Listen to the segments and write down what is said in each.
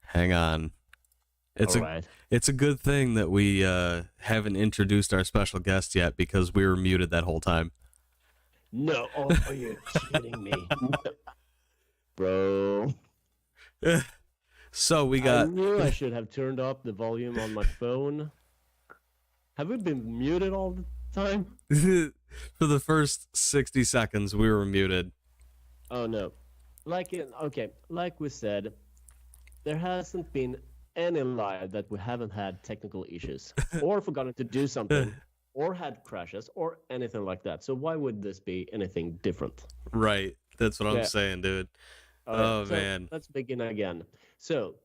Hang on. It's All a right. it's a good thing that we haven't introduced our special guest yet because we were muted that whole time. No, oh, are you kidding me? No, bro. So we I got knew I should have turned up the volume on my phone. Have we been muted all the time? for the first 60 seconds we were muted. Oh no. Like we said, there hasn't been any live that we haven't had technical issues or forgotten to do something or had crashes or anything like that. So why would this be anything different? Right. That's what I'm Yeah. saying, dude. Oh yeah. Oh So man. let's begin again. So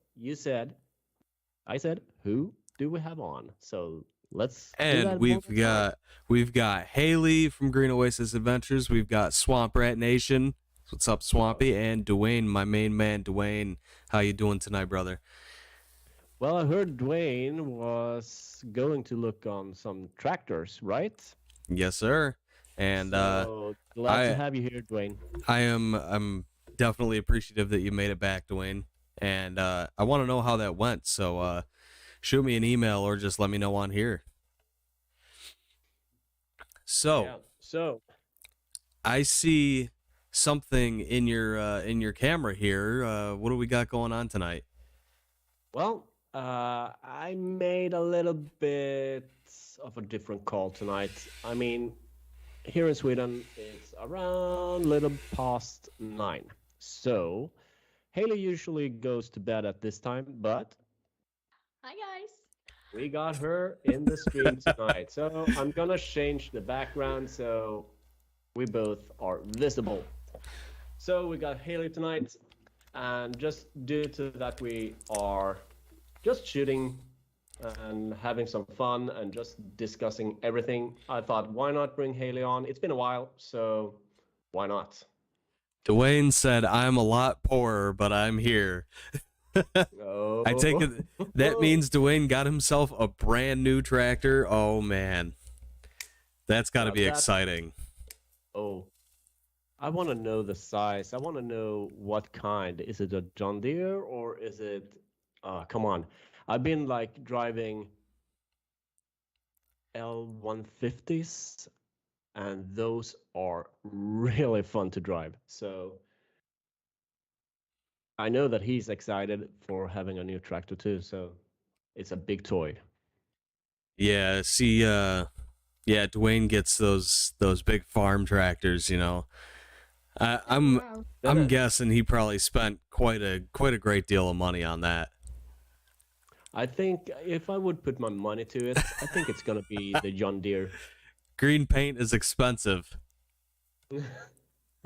I said, who do we have on? So let's do And that one more time. we've got Haley from Green Oasis Adventures. We've got Swamp Rat Nation. What's up, Swampy? And Dwayne, my main man, Dwayne. How you doing tonight, brother? Well, I heard Dwayne was going to look on some tractors, right? Yes, sir. And So glad to I have you here, Dwayne. I'm definitely appreciative that you made it back, Dwayne. And I want to know how that went. So shoot me an email or just let me know on here. So Yeah. So I see something in your camera here. What do we got going on tonight? well, I made a little bit of a different call tonight. I mean, here in Sweden, it's around little past 9. So Haley usually goes to bed at this time, but Hi guys. we got her in the stream tonight. So I'm gonna change the background so we both are visible. So we got Haley tonight, and just due to that, we are just shooting and having some fun and just discussing everything. I thought, why not bring Haley on? It's been a while, so why not? Dwayne said, "I'm a lot poorer, but I'm here." I take Oh, it that means Dwayne got himself a brand new tractor. Oh man, that's got to well, be that's exciting. oh. I want to know the size. I want to know what kind. Is it a John Deere or is it? Come on. I've been like driving L150s, and those are really fun to drive. So I know that he's excited for having a new tractor too. So it's a big toy. Yeah, see, yeah, Dwayne gets those big farm tractors. I, Oh I'm wow. Then I'm guessing he probably spent quite a great deal of money on that. I think if I would put my money to it, I think it's gonna be the John Deere. Green paint is expensive.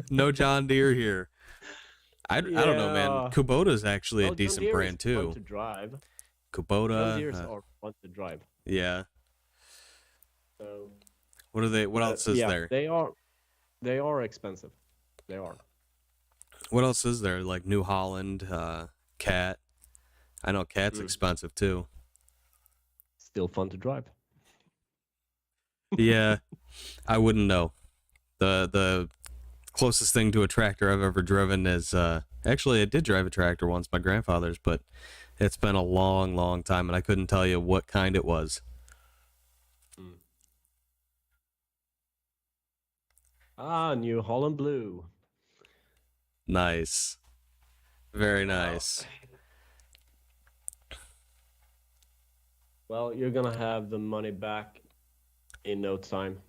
No John Deere here. I don't know, man. Yeah. Kubota's actually a Well, John decent Deere is brand fun too. to drive. John Kubota, Deere's are fun to drive. yeah. So, What are they? What else is yeah, there? they are expensive. They are. What else is there? Like New Holland, Cat. I know Cat's Mm. expensive too. Still fun to drive. Yeah, I wouldn't know. The closest thing to a tractor I've ever driven is actually I did drive a tractor once, my grandfather's, but it's been a long, long time, and I couldn't tell you what kind it was. Mm. Ah, New Holland Blue. Nice, very Wow. nice. Well, you're gonna have the money back in no time.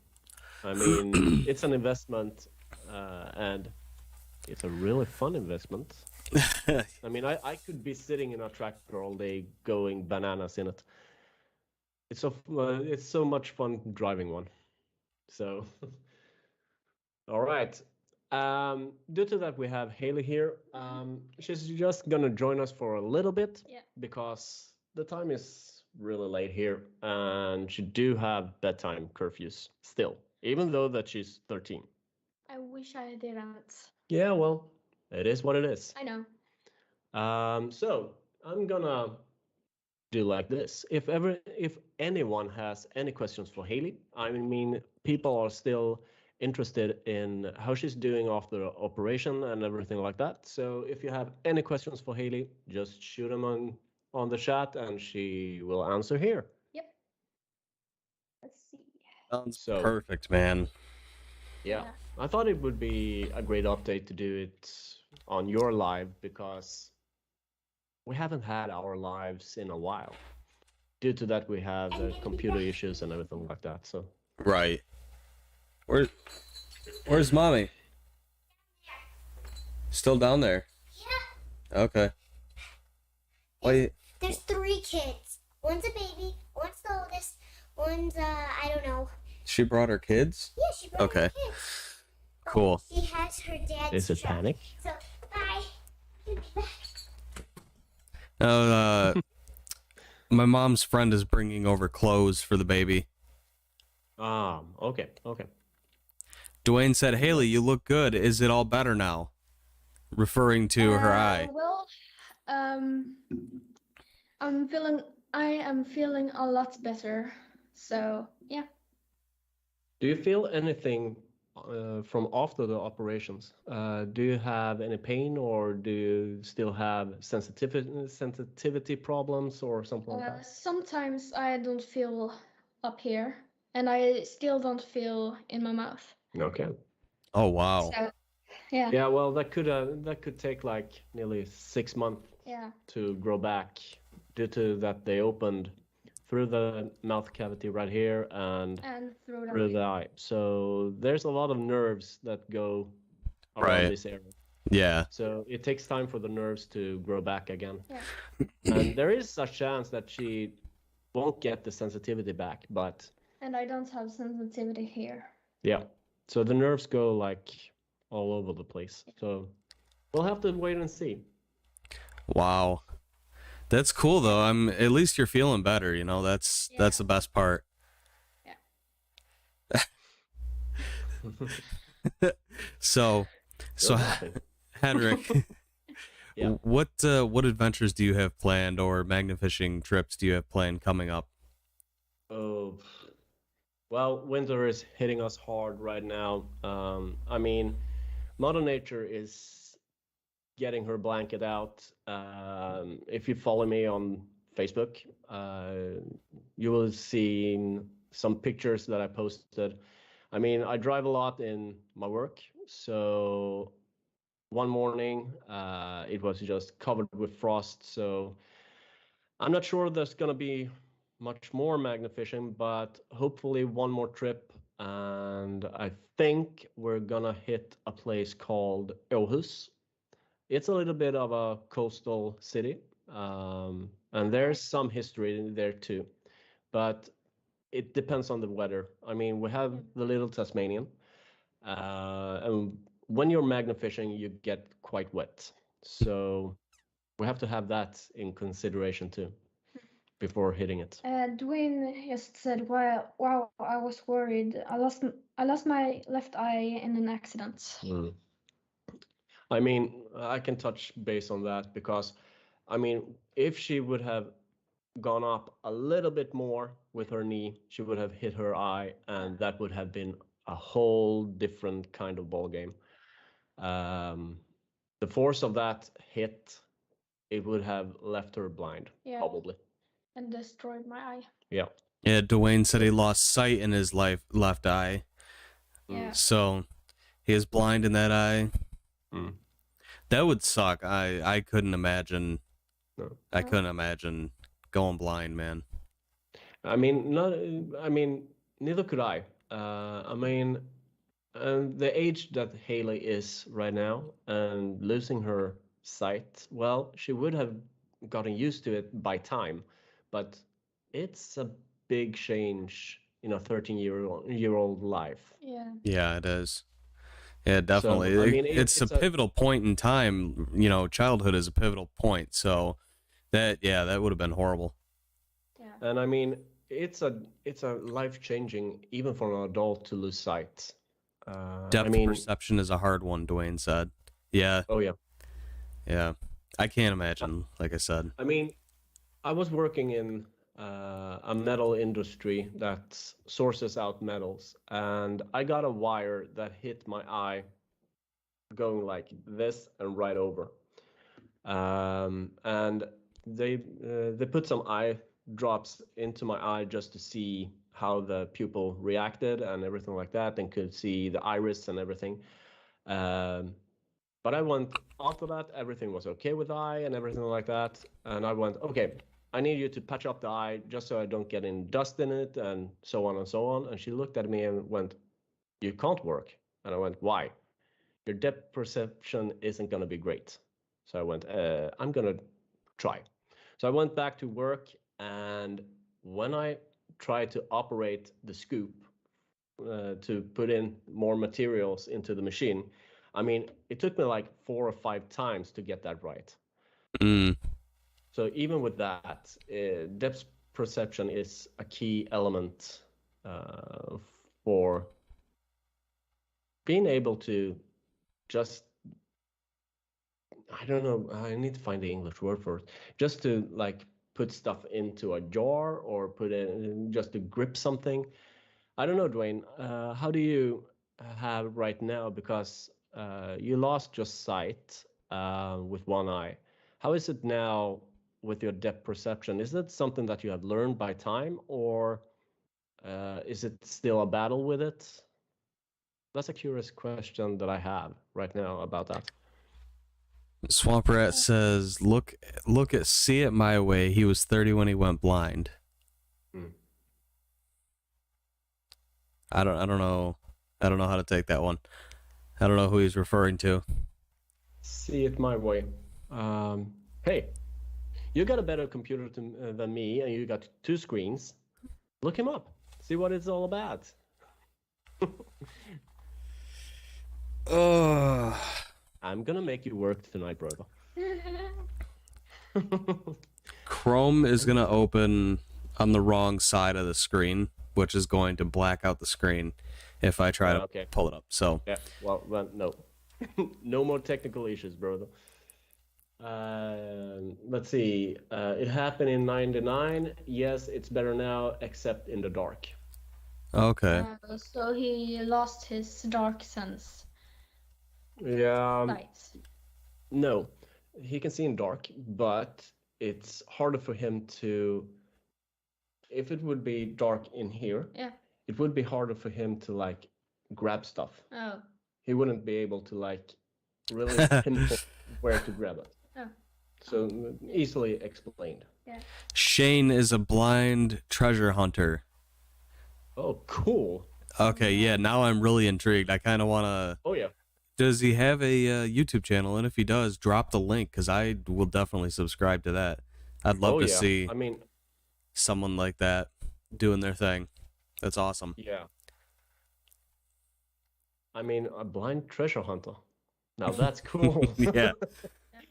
I mean, it's an investment, and it's a really fun investment. I mean, I could be sitting in a tractor all day going bananas in it. It's so much fun driving one. So, all right. Due to that, we have Haley here. She's just gonna join us for a little bit Yeah. because the time is really late here, and she do have bedtime curfews still, even though that she's 13. I wish I didn't. Yeah, well, it is what it is. I know. So I'm gonna do like this. If anyone has any questions for Haley, I mean, people are still interested in how she's doing after the operation and everything like that. So if you have any questions for Haley, just shoot them on the chat and she will answer here. Yep. Let's see. Sounds So perfect, man. yeah, I thought it would be a great update to do it on your live because we haven't had our lives in a while. Due to that, we have computer issues and everything like that. So Right. Where's mommy? Still down there? Yeah. Okay. Wait. There's 3 kids. One's a baby, one's the oldest, one's I don't know. She brought her kids? Yeah, she brought Okay. her kids. Cool. She has her dad's is it truck. panic? So bye. My mom's friend is bringing over clothes for the baby. Okay. Dwayne said, Haley, you look good. Is it all better now? Referring to her eye. Well, I am feeling a lot better. So yeah. Do you feel anything from after the operations? Do you have any pain, or do you still have sensitivity problems or something like that? Sometimes I don't feel up here, and I still don't feel in my mouth. Okay. Oh, wow. So yeah. Yeah, well, that could take like nearly 6 months Yeah. to grow back, due to that they opened through the mouth cavity right here and And through through the eye. So there's a lot of nerves that go around Right. this area. Yeah. So it takes time for the nerves to grow back again. Yeah. And there is a chance that she won't get the sensitivity back, but And I don't have sensitivity here. yeah. So the nerves go like all over the place. So we'll have to wait and see. Wow. That's cool though. At least you're feeling better, you know. That's the best part. Yeah. So Henrik, Yeah. what adventures do you have planned, or magna-fishing trips do you have planned coming up? Oh, well, winter is hitting us hard right now. I mean, Mother Nature is getting her blanket out. If you follow me on Facebook, you will see some pictures that I posted. I mean, I drive a lot in my work, so one morning it was just covered with frost. So I'm not sure there's gonna be much more magna fishing, but hopefully one more trip. And I think we're gonna hit a place called Åhus. It's a little bit of a coastal city, and there's some history in there too, but it depends on the weather. I mean, we have the Little Tasmanian, and when you're magna fishing, you get quite wet. So we have to have that in consideration too before hitting it. Dwayne just said, wow, I was worried. I lost my left eye in an accident. I mean, I can touch base on that because, I mean, if she would have gone up a little bit more with her knee, she would have hit her eye, and that would have been a whole different kind of ball game. The force of that hit, it would have left her blind, Yeah. probably. And destroyed my eye. Yeah. Yeah, Dwayne said he lost sight in his left eye. Yeah. So he is blind in that eye. That would suck. I couldn't imagine. No. I couldn't imagine going blind, man. I mean, neither could I. I mean, the age that Haley is right now and losing her sight, well, she would have gotten used to it by time, but it's a big change in a 13-year-old life. Yeah. Yeah, it is. Yeah, definitely. So, I mean, it's a pivotal point in time. You know, childhood is a pivotal point. So that would have been horrible. Yeah. And I mean, it's a life-changing, even for an adult, to lose sight. Depth perception is a hard one, Dwayne said. Yeah. Oh yeah. Yeah. I can't imagine, like I said. I mean, I was working in a metal industry that sources out metals, and I got a wire that hit my eye, going like this and right over. And they put some eye drops into my eye just to see how the pupil reacted and everything like that, and could see the iris and everything. But I went after that, everything was okay with the eye and everything like that. And I went, okay, I need you to patch up the eye just so I don't get any dust in it, and so on and so on. And she looked at me and went, you can't work. And I went, why? Your depth perception isn't going to be great. So I went, I'm going to try. So I went back to work, and when I tried to operate the scoop to put in more materials into the machine, I mean, it took me like 4 or 5 times to get that right. Mm. So even with that, depth perception is a key element for being able to just, I don't know, I need to find the English word for it, just to like put stuff into a jar or put it just to grip something. I don't know, Dwayne, how do you have right now? Because you lost your sight with one eye. How is it now with your depth perception? Is that something that you have learned by time, or is it still a battle with it? That's a curious question that I have right now about that. Swamp Rat says, look at See It My Way. He was 30 when he went blind. Hmm. I don't know how to take that one. I don't know who he's referring to. See It My Way. Hey, you got a better computer than me, and you got 2 screens. Look him up. See what it's all about. I'm gonna make you work tonight, brother. Chrome is going to open on the wrong side of the screen, which is going to black out the screen if I try to Okay. pull it up. So Yeah, well, no. No more technical issues, brother. Let's see. It happened in 99. Yes, it's better now, except in the dark. okay. So he lost his dark sense. Yeah, Light. no. He can see in dark, but it's harder for him to... If it would be dark in here, Yeah. it would be harder for him to, like, grab stuff. Oh. He wouldn't be able to, like, really pinpoint where to grab it. Oh. So easily explained. Yeah. Shane is a blind treasure hunter. Oh, cool. Okay, yeah, now I'm really intrigued. I kind of want to... Oh, yeah. Does he have a YouTube channel? And if he does, drop the link, because I will definitely subscribe to that. I'd love Oh, to yeah. see I mean, someone like that doing their thing. That's awesome. yeah. I mean, a blind treasure hunter. Now that's cool. Yeah.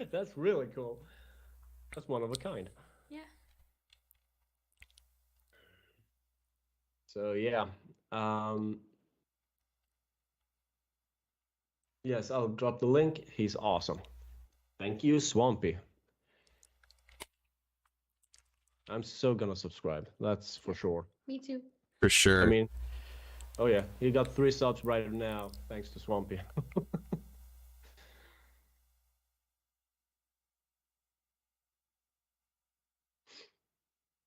That's really cool. That's one of a kind. Yeah. So yeah. Yes, I'll drop the link. He's awesome. Thank you, Swampy. I'm so gonna subscribe. That's for sure. Me too. For sure. I mean, oh yeah, he got 3 subs right now, thanks to Swampy.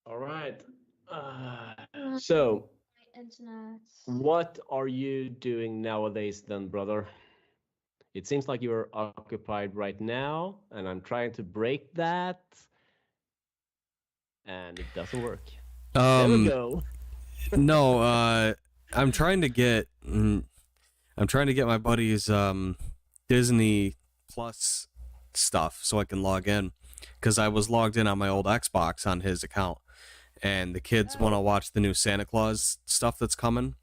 All right. So, My internet. what are you doing nowadays then, brother? It seems like you're occupied right now, and I'm trying to break that, and it doesn't work. There we go. No, I'm trying to get my buddy's Disney Plus stuff so I can log in, because I was logged in on my old Xbox on his account, and the kids want to watch the new Santa Claus stuff that's coming.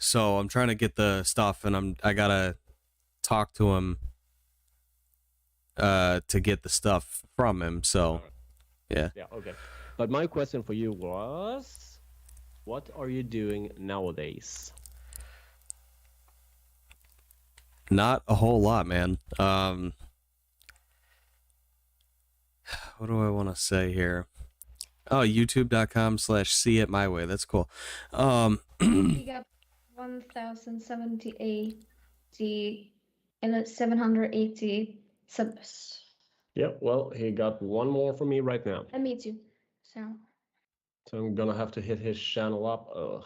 So I'm trying to get the stuff, and I gotta talk to him to get the stuff from him. So yeah. Yeah, okay. But my question for you was, what are you doing nowadays? Not a whole lot, man. What do I want to say here? Oh, youtube.com/see it my way. That's cool. He got 1,070 and 780 subs. Yeah, well, he got one more from me right now. And me too. So So I'm gonna have to hit his channel up. Ugh.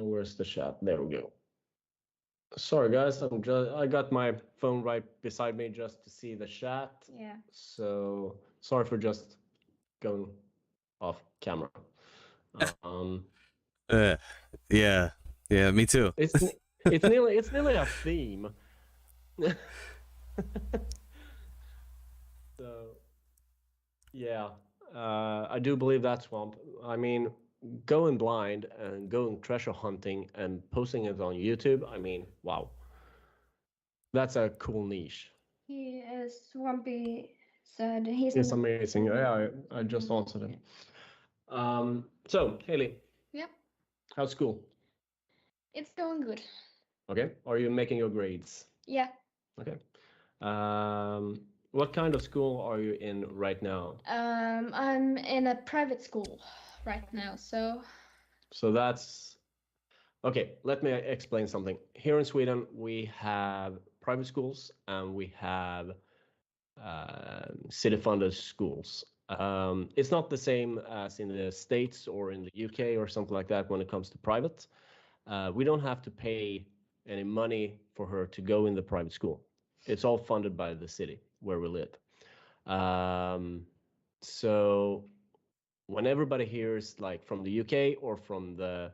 Where's the chat? There we go. Sorry guys, I got my phone right beside me just to see the chat. yeah. So sorry for just going off camera. Yeah, me too. It's nearly a theme. So yeah, I do believe that, Swamp. I mean, going blind and going treasure hunting and posting it on YouTube. I mean, wow, that's a cool niche. He is Swampy said he's It's amazing. Yeah, I just answered him. So Haley, Yep. how's school? It's going good. Okay, are you making your grades? Yeah. Okay. What kind of school are you in right now? I'm in a private school right now, so So that's okay. Let me explain something. Here in Sweden, we have private schools and we have city-funded schools. It's not the same as in the States or in the UK or something like that when it comes to private. We don't have to pay any money for her to go in the private school. It's all funded by the city where we live. So when everybody hears like from the UK or from the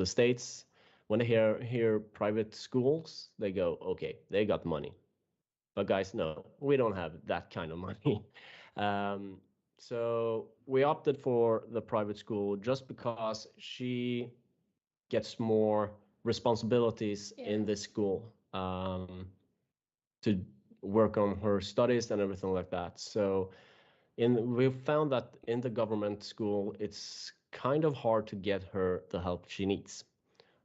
States, when they hear private schools, they go, okay, they got money. But guys, no, we don't have that kind of money. So we opted for the private school just because she gets more responsibilities in this school to work on her studies and everything like that. So we've found that in the government school, it's kind of hard to get her the help she needs.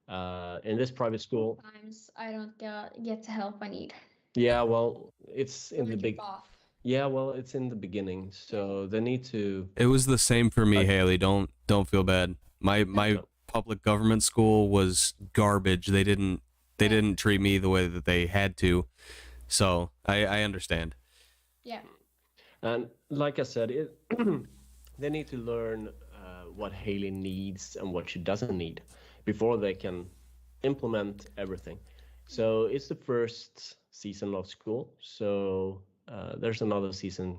In this private school, sometimes I don't get the help I need. yeah, well, it's in the big. Off. Yeah, well, it's in the beginning, so they need to. It was the same for me, Haley. Don't feel bad. My public government school was garbage. They didn't treat me the way that they had to. So I understand. Yeah. And like I said, they need to learn what Haley needs and what she doesn't need before they can implement everything. So it's the first season of school. So there's another season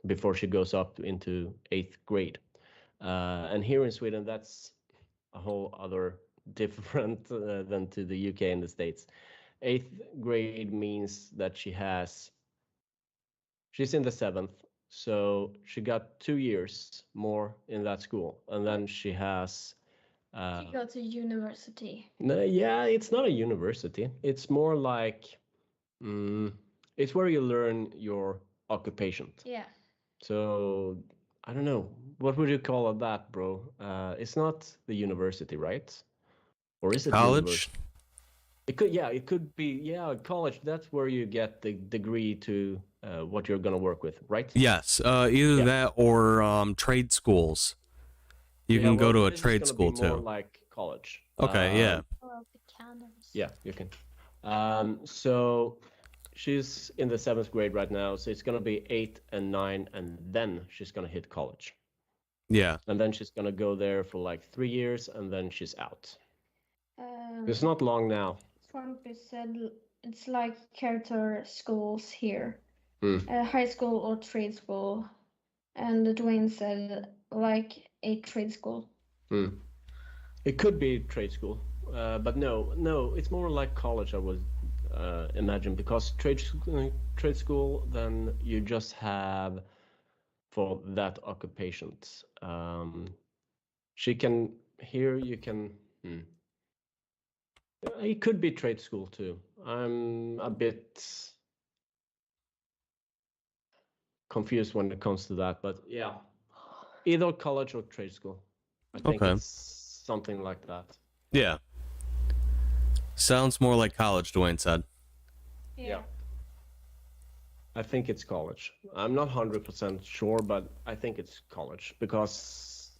before she goes up into 8th grade. And here in Sweden, that's a whole other different than to the UK and the States. 8th grade means that she's in the 7th, so she got 2 years more in that school, and then she has. She go to university. No, yeah, it's not a university. It's more like, it's where you learn your occupation. Yeah. So I don't know, what would you call that, bro? It's not the university, right? Or is it college? University? It could be, college. That's where you get the degree to what you're gonna work with, right? Yes, either that or trade schools. You can go to a trade school too. More like college. Okay, yeah. Yeah, you can. So she's in the 7th grade right now, so it's gonna be 8 and 9, and then she's gonna hit college. Yeah. And then she's gonna go there for like 3 years, and then she's out. It's not long now. Swampy said it's like character schools here, high school or trade school, and Dwayne said like a trade school. It could be trade school, but no, it's more like college. I would imagine, because trade school, then you just have for that occupations. She can here you can. It could be trade school too. I'm a bit confused when it comes to that, but yeah, either college or trade school. I think it's something like that. Yeah. Sounds more like college, Dwayne said. Yeah. I think it's college. I'm not 100% sure, but I think it's college because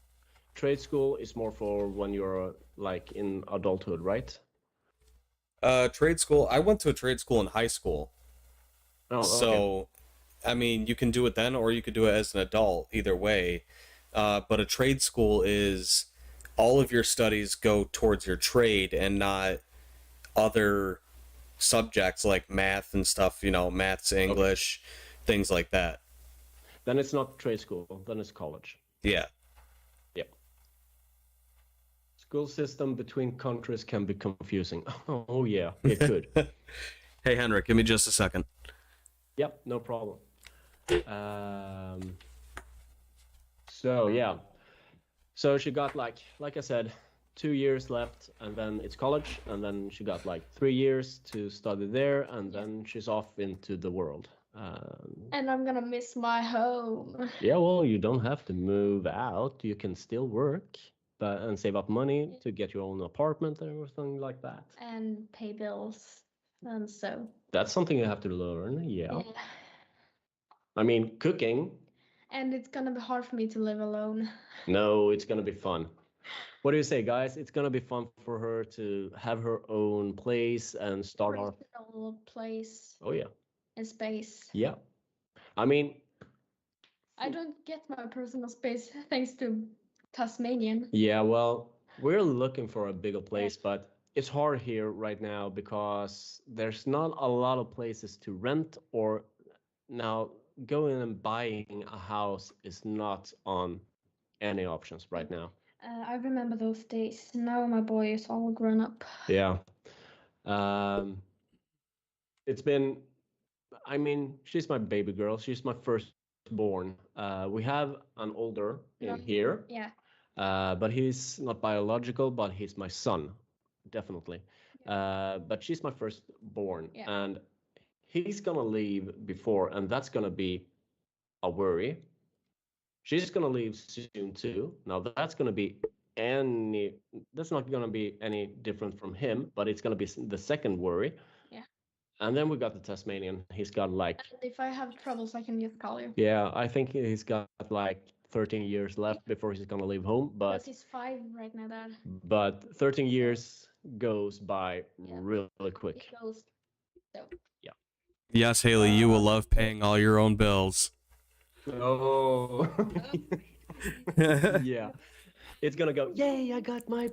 trade school is more for when you're like in adulthood, right? Trade school. I went to a trade school in high school. Oh, okay. So, I mean, you can do it then or you could do it as an adult, either way. But a trade school is all of your studies go towards your trade and not other subjects like math and stuff, maths, English, things like that. Then it's not trade school, then it's college. Yeah. Yep. School system between countries can be confusing. Oh yeah, it could. Hey, Henrik, give me just a second. Yep, no problem. So yeah, so she got like I said, 2 years left, and then it's college, and then she got like 3 years to study there, and then she's off into the world. And I'm gonna miss my home. Yeah, well, you don't have to move out. You can still work, and save up money to get your own apartment and everything like that. And pay bills. And so. That's something you have to learn. Yeah. Yeah. I mean, cooking. And it's gonna be hard for me to live alone. No, it's gonna be fun. What do you say, guys? It's gonna be fun for her to have her own place and start our Personal place Oh yeah. and space. Yeah. I mean, I don't get my personal space thanks to Tasmanian. yeah, well, we're looking for a bigger place, but it's hard here right now because there's not a lot of places to rent, or now going and buying a house is not on any options right now. I remember those days. Now my boy is all grown up. Yeah. It's been, I mean, she's my baby girl. She's my firstborn. We have an older in here, Yeah. but he's not biological, but he's my son, definitely. But she's my firstborn, and he's gonna leave before, and that's gonna be a worry. She's gonna leave soon too. Now that's not gonna be any different from him, but it's gonna be the second worry. Yeah. And then we got the Tasmanian. He's got like. And if I have troubles, I can just call you. Yeah, I think he's got like 13 years left before he's gonna leave home, but. Because he's 5 right now, Dad. But 13 years goes by really quick. It goes. So. Yeah. Yes, Haley, you will love paying all your own bills. Oh. Yeah. It's gonna go, yay, I got my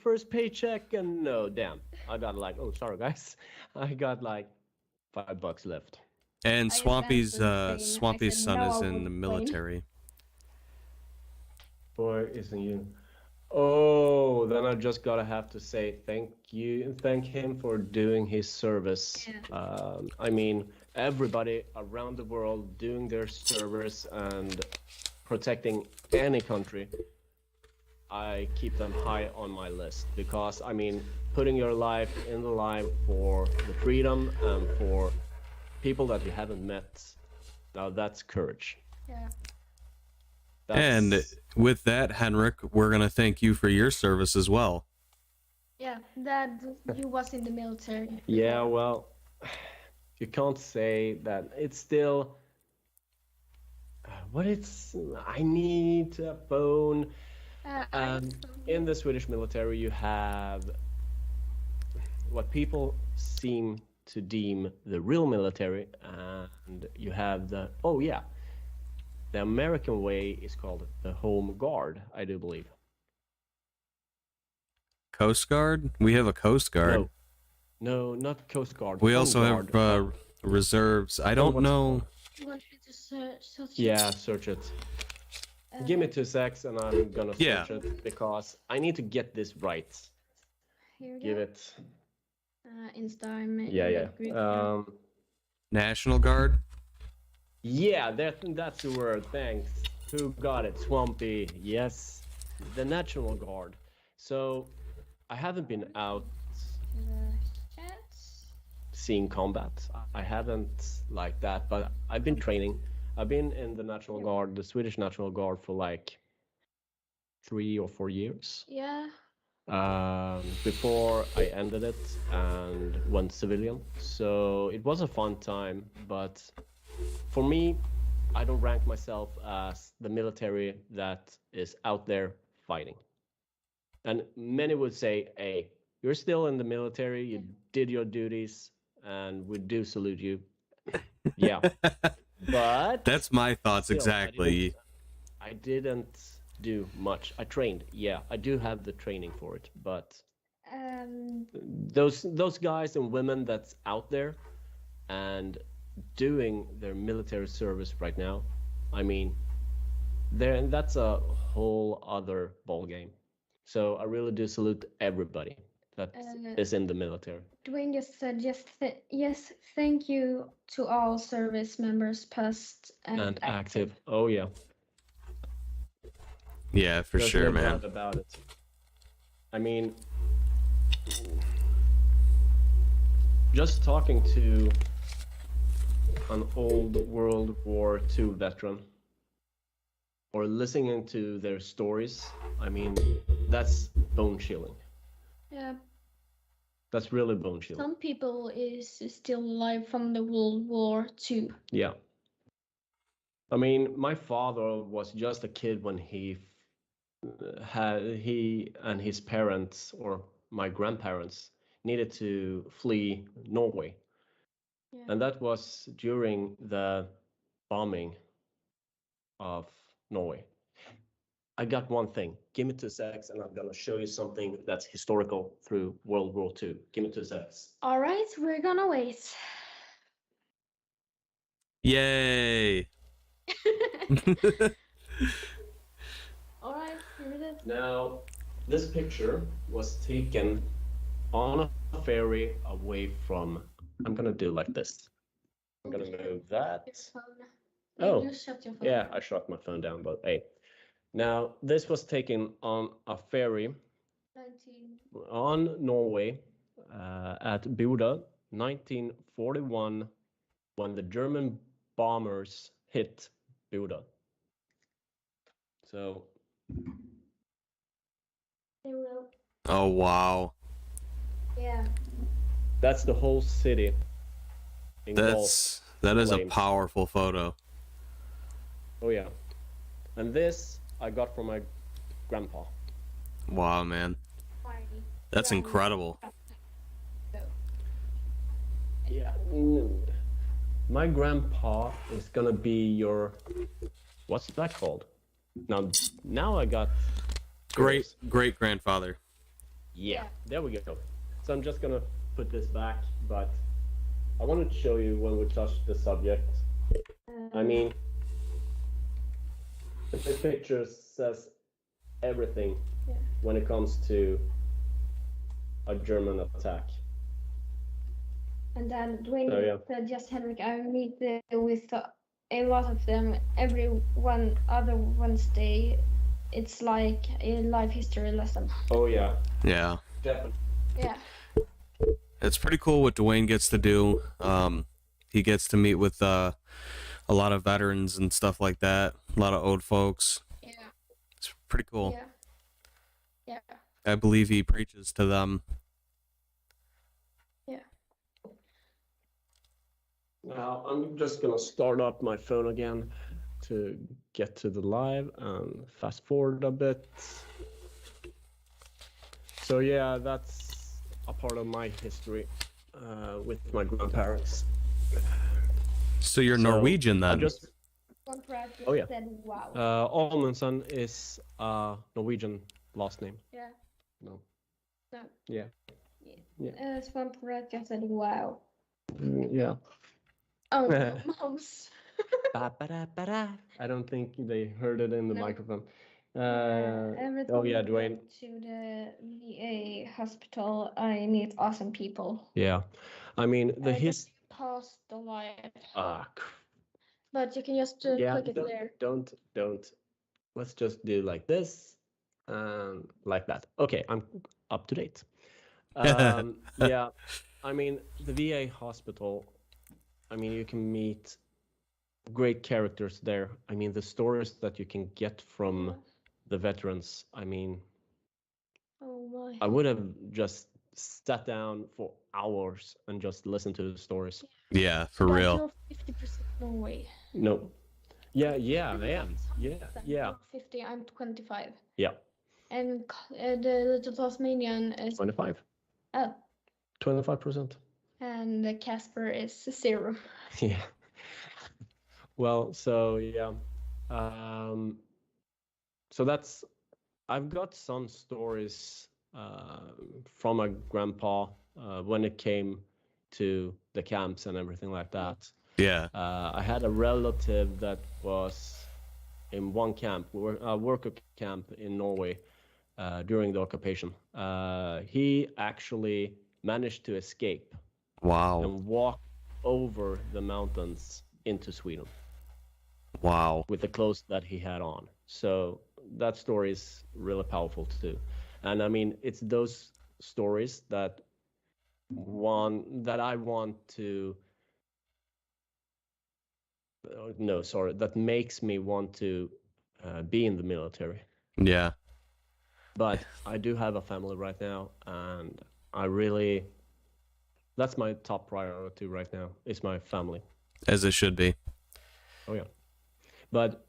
first paycheck, and no, damn. I got like, oh, sorry guys. I got like $5 left. And Swampy's Swampy's son is in the military. Boy, isn't you? Oh, then I just gotta have to say thank him for doing his service. Yeah. I mean, everybody around the world doing their service and protecting any country. I keep them high on my list because, I mean, putting your life in the line for the freedom and for people that you haven't met, now that's courage. Yeah. And with that, Henrik, we're going to thank you for your service as well. Yeah, Dad, you was in the military. Yeah, well, you can't say that. It's still... I need a phone. In the Swedish military, you have what people seem to deem the real military, and you have the American way is called the Home Guard, I do believe. Coast Guard? We have a Coast Guard. No, not Coast Guard. We Home also Guard. have reserves. I don't know. You want me to search Yeah, search it. Give me 2 secs and I'm gonna search it because I need to get this right. Here we Give go. it. Insta. Yeah. National Guard? Yeah, that's the word. Thanks. Who got it? Swampy. Yes. The National Guard. So I haven't been out seeing combat. I haven't like that, but I've been training. I've been in the National Guard, the Swedish National Guard, for like 3 or 4 years. Yeah. before I ended it and went civilian. So it was a fun time, but for me, I don't rank myself as the military that is out there fighting. And many would say, hey, you're still in the military, you did your duties, and we do salute you. Yeah. But that's my thoughts still, exactly. I didn't do much. I trained. Yeah, I do have the training for it, but those guys and women that's out there and doing their military service right now, I mean, that's a whole other ball game. So I really do salute everybody that is in the military. Dwayne just said yes, thank you to all service members, past and active. Oh yeah. Yeah, for There's sure, no man. doubt about it. I mean, just talking to an old World War II veteran or listening to their stories, I mean, that's bone chilling. Yeah. That's really bone chilling. Some people is still alive from the World War II. Yeah. I mean, my father was just a kid when he and his parents or my grandparents needed to flee Norway. Yeah. And that was during the bombing of Norway. I got one thing. Give me 2 seconds and I'm gonna show you something that's historical through World War II. Give me 2 seconds. All right, we're gonna wait. Yay! All right, here it is. Now, this picture was taken on a ferry away from. I'm gonna do like this. I'm gonna move that. Your phone. Oh, You shut your phone. yeah, I shut my phone down, but hey. Now, this was taken on a ferry 19. on Norway at Bodø, 1941, when the German bombers hit Bodø. So. They will. Oh wow. Yeah. That's the whole city. That is a powerful photo. Oh yeah. And this I got from my grandpa. Wow, man. That's incredible. Yeah. My grandpa is gonna be your. What's that called? Now I got. Great grandfather. Yeah. There we go. So I'm just gonna put this back, but I wanted to show you when we touched the subject. I mean, the picture says everything when it comes to a German attack. And then Dwayne said, just Henrik, I meet with a lot of them every other Wednesday. It's like a life history lesson. Oh yeah. Yeah. Definitely. Yeah. It's pretty cool what Dwayne gets to do. He gets to meet with a lot of veterans and stuff like that. A lot of old folks. Yeah. It's pretty cool. Yeah. I believe he preaches to them. Yeah. Now I'm just gonna start up my phone again to get to the live and fast forward a bit. So yeah, that's a part of my history with my grandparents. So you're Norwegian then? Oh yeah. Said, wow. Amundsen is a Norwegian last name. Yeah. No. No. Yeah. Yeah. Swamp just said, wow. Yeah. Oh, moms. I don't think they heard it in the microphone. Every time oh yeah, I go Dwayne. to the VA hospital, I meet awesome people. Yeah, I mean Past the light. Ah. But you can just click it there. Don't. Let's just do like this and like that. Okay, I'm up to date. Yeah, I mean the VA hospital. I mean you can meet great characters there. I mean the stories that you can get from the veterans. I mean, Oh my. I would have just sat down for hours and just listened to the stories. Yeah, for But real. you're 50% Norway. No. Yeah, I am. Yeah. You're 50, I'm 25. Yeah. And the little Tasmanian is 25. 25%. and Casper is 0. Yeah. Well, so yeah. So that's I've got some stories from my grandpa when it came to the camps and everything like that. Yeah. I had a relative that was in one camp, a worker camp in Norway during the occupation. He actually managed to escape Wow. and walk over the mountains into Sweden Wow. with the clothes that he had on. So that story is really powerful too. And I mean, it's those stories that I want to that makes me want to be in the military. Yeah. But I do have a family right now, and that's my top priority right now, is my family. As it should be. Oh yeah. But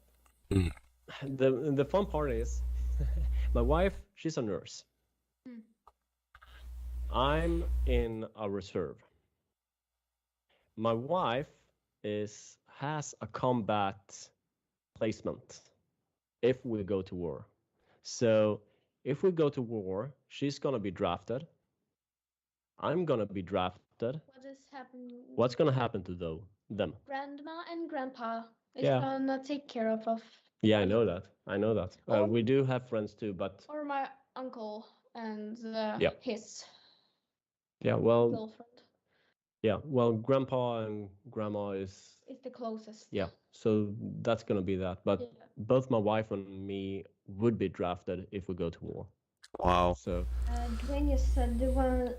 the fun part is my wife, she's a nurse. I'm in a reserve. My wife has a combat placement if we go to war. So if we go to war, she's gonna be drafted. I'm gonna be drafted. What's gonna happen to them? Grandma and grandpa is Yeah. gonna take care of. Yeah, I know that. We do have friends too, but Or my uncle and his girlfriend. Yeah, well, grandpa and grandma is the closest. Yeah, so that's gonna be that. But both my wife and me would be drafted if we go to war. Wow. So Dwayne, you said the one.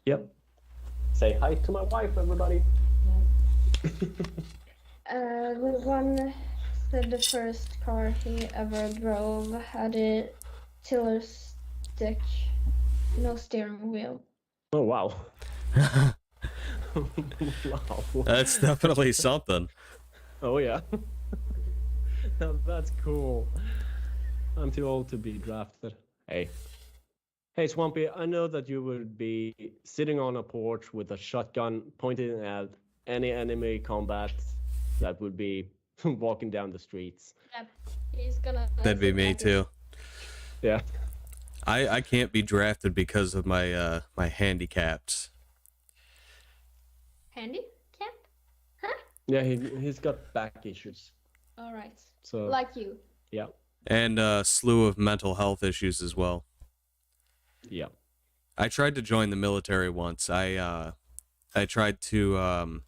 Yep. Say hi to my wife, everybody. The one said the first car he ever drove had a tiller stick, no steering wheel. Oh wow. Wow. That's definitely something. Oh yeah. That's cool. I'm too old to be drafted. Hey, Swampy, I know that you would be sitting on a porch with a shotgun pointing at any enemy combat that would be walking down the streets. Yep, he's gonna. That'd be me too. Yeah. I can't be drafted because of my my handicaps. Handicap? Huh? Yeah, he's got back issues. All right. So like you. Yeah. And a slew of mental health issues as well. Yeah. I tried to join the military once. I tried to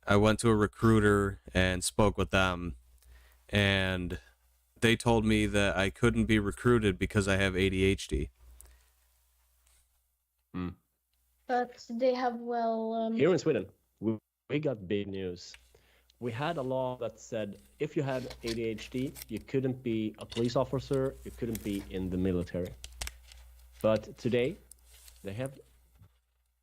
I went to a recruiter and spoke with them, and they told me that I couldn't be recruited because I have ADHD. But they have Here in Sweden, we got big news. We had a law that said if you had ADHD, you couldn't be a police officer, you couldn't be in the military. But today, they have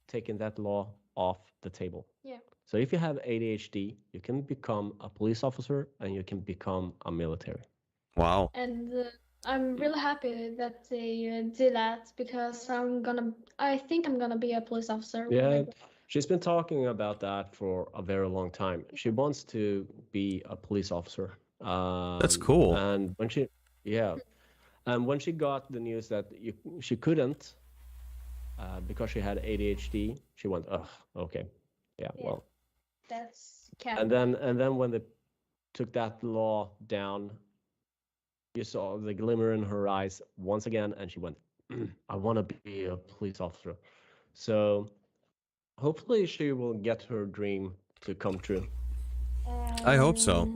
taken that law off the table. Yeah. So if you have ADHD, you can become a police officer and you can become a military. Wow. And I'm really happy that they did that because I think I'm gonna be a police officer. Yeah, she's been talking about that for a very long time. She wants to be a police officer. That's cool. And when she got the news that she couldn't because she had ADHD, she went, "Ugh, okay, yeah, well." That's and then when they took that law down, you saw the glimmer in her eyes once again, and she went, "I want to be a police officer." So hopefully she will get her dream to come true. I hope so.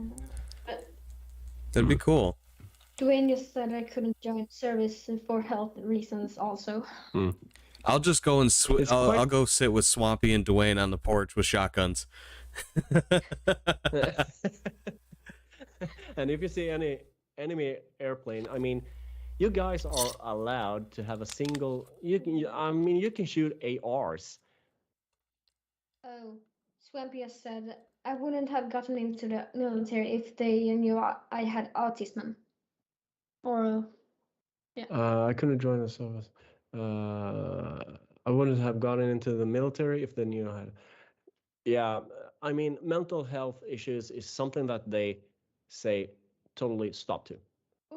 That'd be cool. Dwayne just said I couldn't join service for health reasons also. I'll just go and I'll go sit with Swampy and Dwayne on the porch with shotguns. And if you see enemy airplane, I mean, you guys are allowed to have a single. I mean, you can shoot ARs. Oh, Swampy has said I wouldn't have gotten into the military if they knew I had autism. Or I couldn't join the service. I wouldn't have gotten into the military if they knew I had. Yeah, I mean, mental health issues is something that they say totally stop to.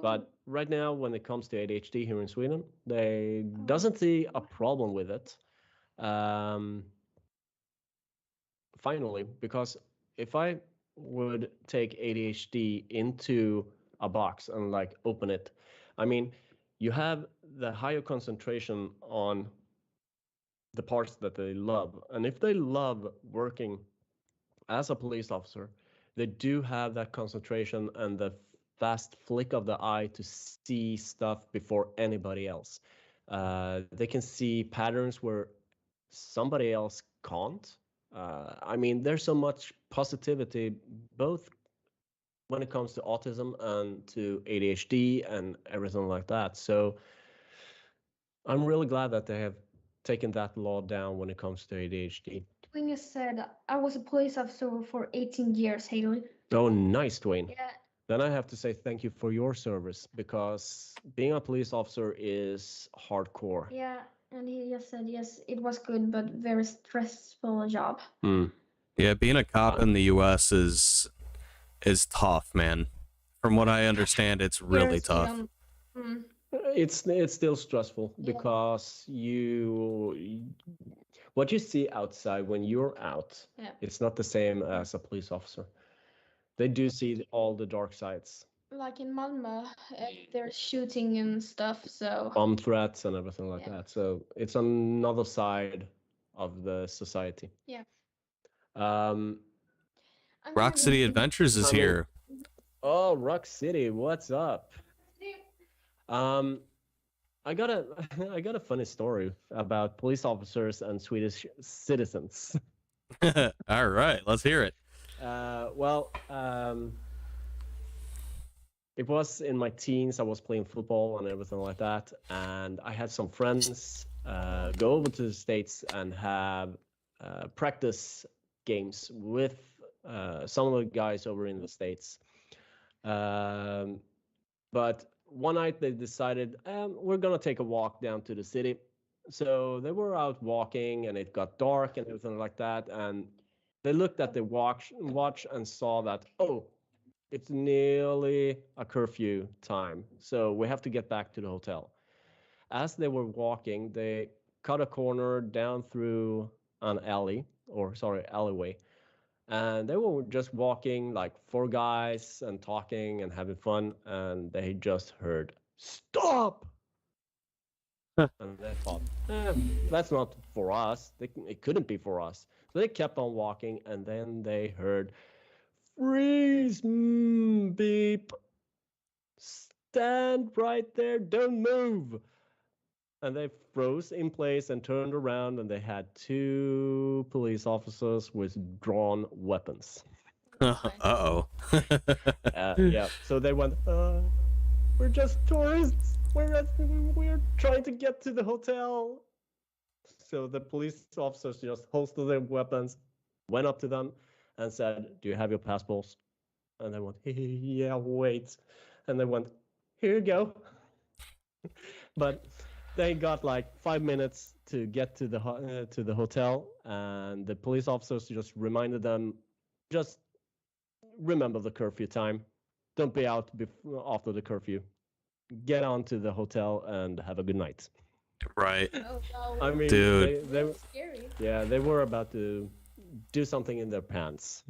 But right now, when it comes to ADHD here in Sweden, they doesn't see a problem with it. Finally, because if I would take ADHD into a box and like open it, I mean, you have the higher concentration on the parts that they love. And if they love working as a police officer, they do have that concentration and the fast flick of the eye to see stuff before anybody else. They can see patterns where somebody else can't. I mean, there's so much positivity, both when it comes to autism and to ADHD and everything like that. So I'm really glad that they have taken that law down when it comes to ADHD. Dwayne said I was a police officer for 18 years, Haley. Oh, nice, Dwayne. Yeah. Then I have to say thank you for your service, because being a police officer is hardcore. Yeah, and he just said yes, it was good, but very stressful job. Yeah, being a cop in the U.S. is tough, man. From what I understand, it's really tough. It's still stressful because what you see outside when you're out, it's not the same as a police officer. They do see all the dark sides. Like in Malmö, there's shooting and stuff, so bomb threats and everything like that. So it's another side of the society. Yeah. Rock City Adventures is here. Oh, Rock City, what's up? I got a funny story about police officers and Swedish citizens. All right, let's hear it. It was in my teens. I was playing football and everything like that, and I had some friends go over to the States and have practice games with some of the guys over in the States. But one night they decided we're gonna take a walk down to the city. So they were out walking, and it got dark and everything like that, and they looked at the watch and saw that, oh, it's nearly a curfew time, so we have to get back to the hotel. As they were walking, they cut a corner down through an alleyway, and they were just walking like four guys and talking and having fun, and they just heard, "Stop!" And they thought, that's not for us. It couldn't be for us. So they kept on walking, and then they heard, "Freeze! Beep! Stand right there! Don't move!" And they froze in place and turned around, and they had two police officers with drawn weapons. Uh-oh. Yeah, so they went, we're just tourists. We're trying to get to the hotel. So the police officers just holstered their weapons, went up to them, and said, "Do you have your passports?" And they went, "Yeah, wait." And they went, "Here you go." But they got like 5 minutes to get to the hotel, and the police officers just reminded them, just remember the curfew time. Don't be out after the curfew. Get on to the hotel and have a good night. Right. Oh, no. I mean, dude. they Scary. yeah, they were about to do something in their pants.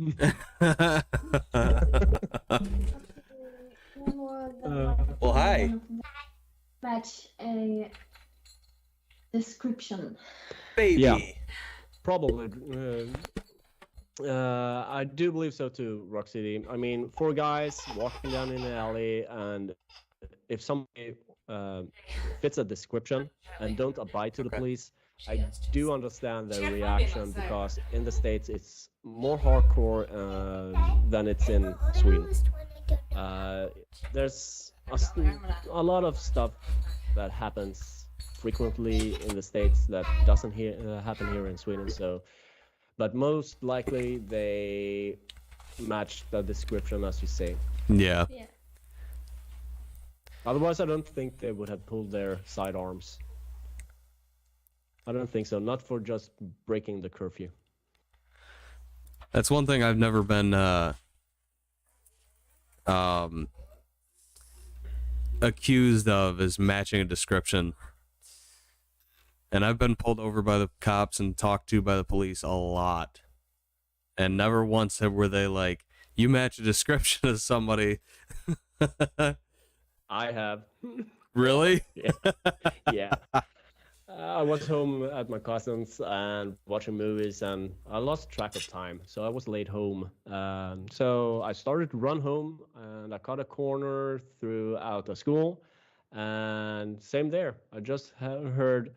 Well, hi. Match a description. Baby. Yeah. Probably. I do believe so too, Rock City. I mean, four guys walking down in the alley, and if somebody fits a description and don't abide to the police, I do understand their reaction, because in the States it's more hardcore than it's in Sweden. There's a lot of stuff that happens frequently in the States that doesn't happen here in Sweden. So, but most likely they match the description as you say. Yeah. Yeah. Otherwise, I don't think they would have pulled their sidearms. I don't think so. Not for just breaking the curfew. That's one thing I've never been accused of, is matching a description. And I've been pulled over by the cops and talked to by the police a lot. And never once were they like, you match a description of somebody. I have. Really? Yeah. I was home at my cousin's and watching movies, and I lost track of time, so I was late home. So I started to run home, and I cut a corner throughout the school, and same there. I just heard,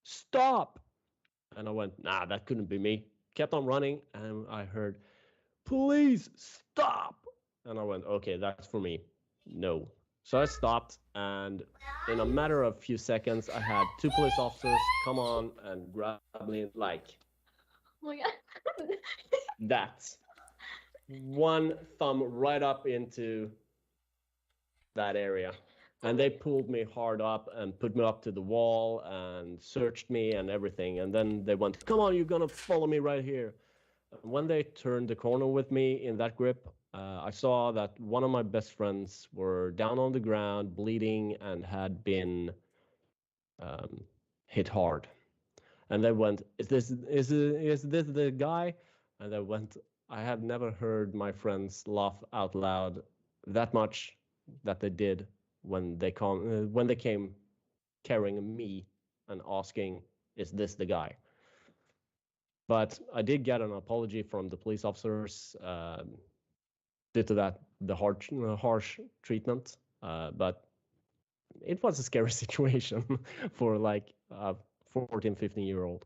"Stop!" And I went, "Nah, that couldn't be me." Kept on running, and I heard, "Police, stop!" And I went, "Okay, that's for me." No. So I stopped, and in a matter of few seconds, I had two police officers come on and grab me like Oh my god. that. One thumb right up into that area. And they pulled me hard up and put me up to the wall and searched me and everything. And then they went, "Come on, you're gonna follow me right here." And when they turned the corner with me in that grip, I saw that one of my best friends were down on the ground, bleeding, and had been hit hard. And they went, is this the guy?" And they went, I have never heard my friends laugh out loud that much that they did when they came carrying me and asking, "Is this the guy?" But I did get an apology from the police officers due to that, the harsh treatment. But it was a scary situation for like a 14, 15-year-old.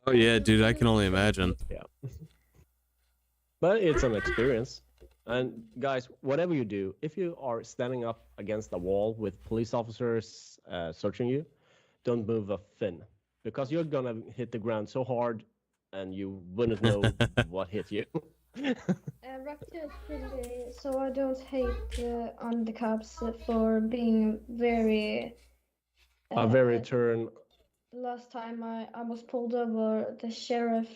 Oh yeah, dude, I can only imagine. Yeah. But it's an experience. And guys, whatever you do, if you are standing up against a wall with police officers searching you, don't move a fin, because you're gonna hit the ground so hard and you wouldn't know what hit you. So I don't hate on the cops for being very. A very turn. Last time I was pulled over, the sheriff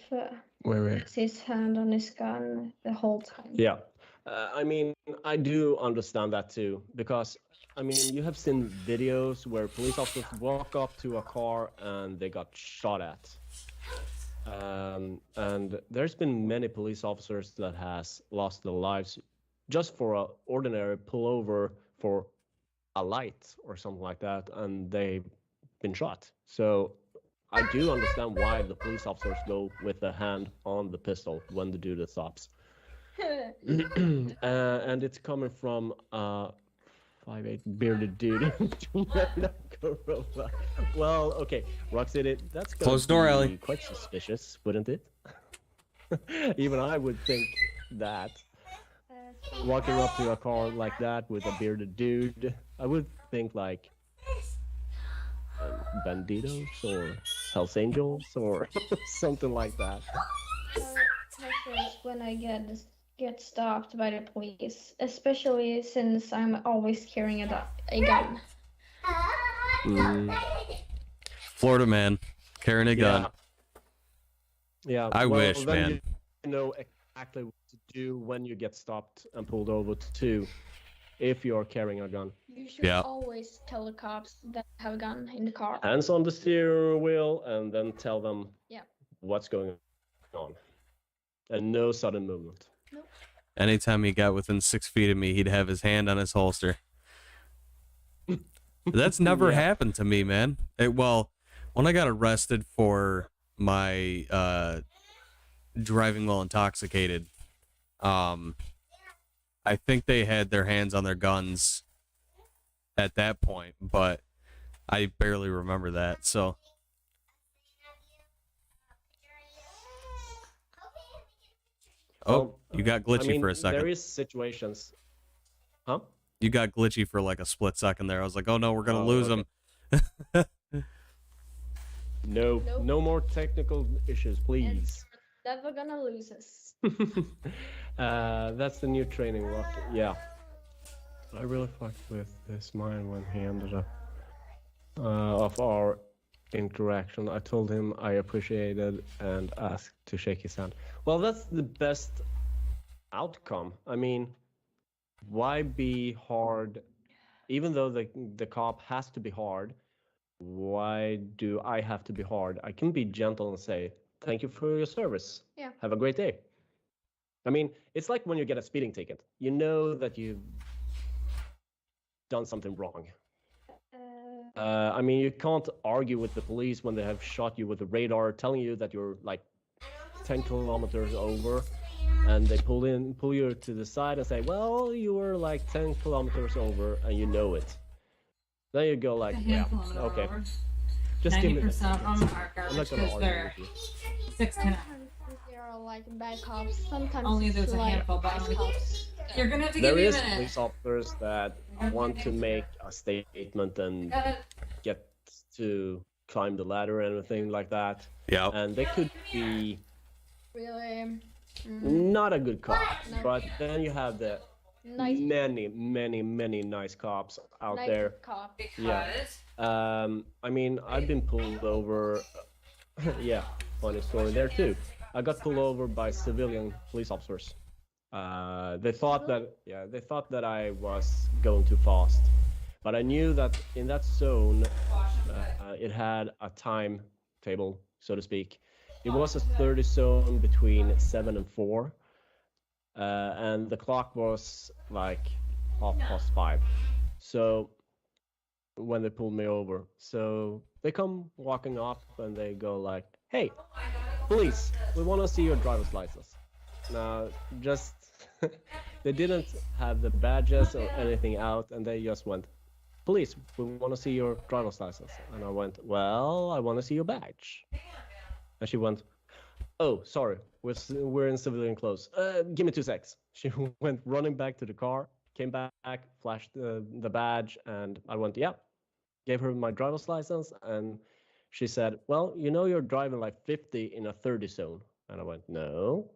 Where? has his hand on his gun the whole time. Yeah. I mean, I do understand that too, because I mean, you have seen videos where police officers walk up to a car and they got shot at. And there's been many police officers that has lost their lives just for an ordinary pullover for a light or something like that, and they've been shot. So I do understand why the police officers go with the hand on the pistol when the dude stops. And it's coming from 5'8" bearded dude. Well, okay, Rock City, that's gonna Close the door, be Ellie. quite suspicious, wouldn't it? Even I would think that. Walking up to a car like that with a bearded dude, I would think like Banditos or Hells Angels or something like that. When I get stopped by the police, especially since I'm always carrying a gun. Florida man, carrying a gun. Yeah. I wish, then man. You know exactly what to do when you get stopped and pulled over too, if you're carrying a gun. You should Yeah. always tell the cops that I have a gun in the car. Hands on the steering wheel, and then tell them what's going on. And no sudden movement. Nope. Anytime he got within 6 feet of me, he'd have his hand on his holster. That's never happened to me, man. Well, when I got arrested for my driving while intoxicated, I think they had their hands on their guns at that point, but I barely remember that. So you got glitchy for a second. There is situations. Huh? You got glitchy for like a split second there. I was like, oh no, we're gonna Oh, lose okay. him. No, Nope. no more technical issues, And please. you're never gonna lose us. That's the new training rock. Yeah. I really fucked with this mine when he ended up of our interaction. I told him I appreciated and asked to shake his hand. Well, that's the best outcome. I mean, why be hard? Even though the cop has to be hard, why do I have to be hard? I can be gentle and say, thank you for your service. Yeah. Have a great day. I mean, it's like when you get a speeding ticket. You know that you've done something wrong. I mean, you can't argue with the police when they have shot you with a radar telling you that you're like 10 kilometers over, and they pull you to the side and say, well, you were like 10 kilometers over, and you know it. Then you go like, yeah, okay. Just give me the 90% of them tickets. are I'm garbage not gonna because argue they're with you. 6'10". There are like bad cops. Sometimes Only it's there's a like handful, but nice cops. You're gonna have to There give me a is minute. police officers that want to make a statement and Gotta- get to climb the ladder and everything like that. Yeah. And they could be Really not a good cop, No. but then you have the nice, many nice cops out nice there. cop. Yeah. Because I mean, I've been pulled over. Yeah, funny story there too. I got pulled over by civilian police officers. They thought that I was going too fast, but I knew that in that zone, it had a timetable, so to speak. It was a 30 zone between 7 and 4, and the clock was like 5:30. So when they pulled me over, so they come walking up and they go like, "Hey, police, we want to see your driver's license." Now, just they didn't have the badges or anything out, and they just went, "Police, we want to see your driver's license." And I went, "Well, I want to see your badge." And she went, "Oh, sorry, we're in civilian clothes. Give me 2 secs." She went running back to the car, came back, flashed the badge, and I went, "Yeah." Gave her my driver's license, and she said, "Well, you know you're driving like 50 in a 30 zone." And I went, "No,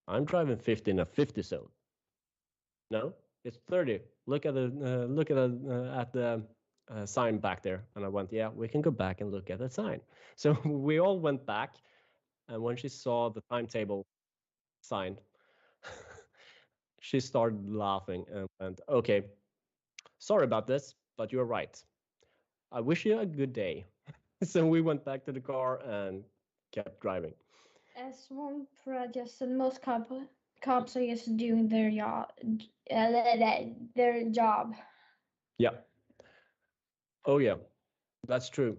I'm driving 50 in a 50 zone." "No, it's 30. Look at the sign back there." And I went, "Yeah, we can go back and look at the sign." So we all went back, and when she saw the timetable sign, she started laughing and went, "Okay, sorry about this, but you're right. I wish you a good day." So we went back to the car and kept driving. As one project said, most cops are just doing their job. Their job. Yeah. Oh yeah, that's true.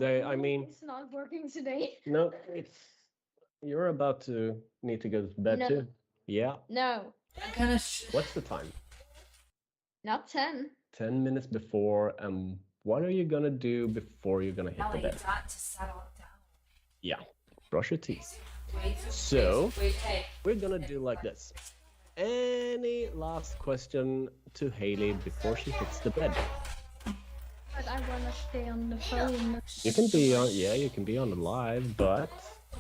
I mean, It's not working today. no, you're about to need to go to bed No. too. Yeah. No, kind of What's the time? not 10. 10 minutes before. And what are you gonna do before you're gonna hit the bed? got to settle it down. Yeah. Brush your teeth. Wait, So hey. we're gonna do like this. Any last question to Haley before she hits the bed? But I wanna stay on the phone. You can be on, yeah, you can be on the live, but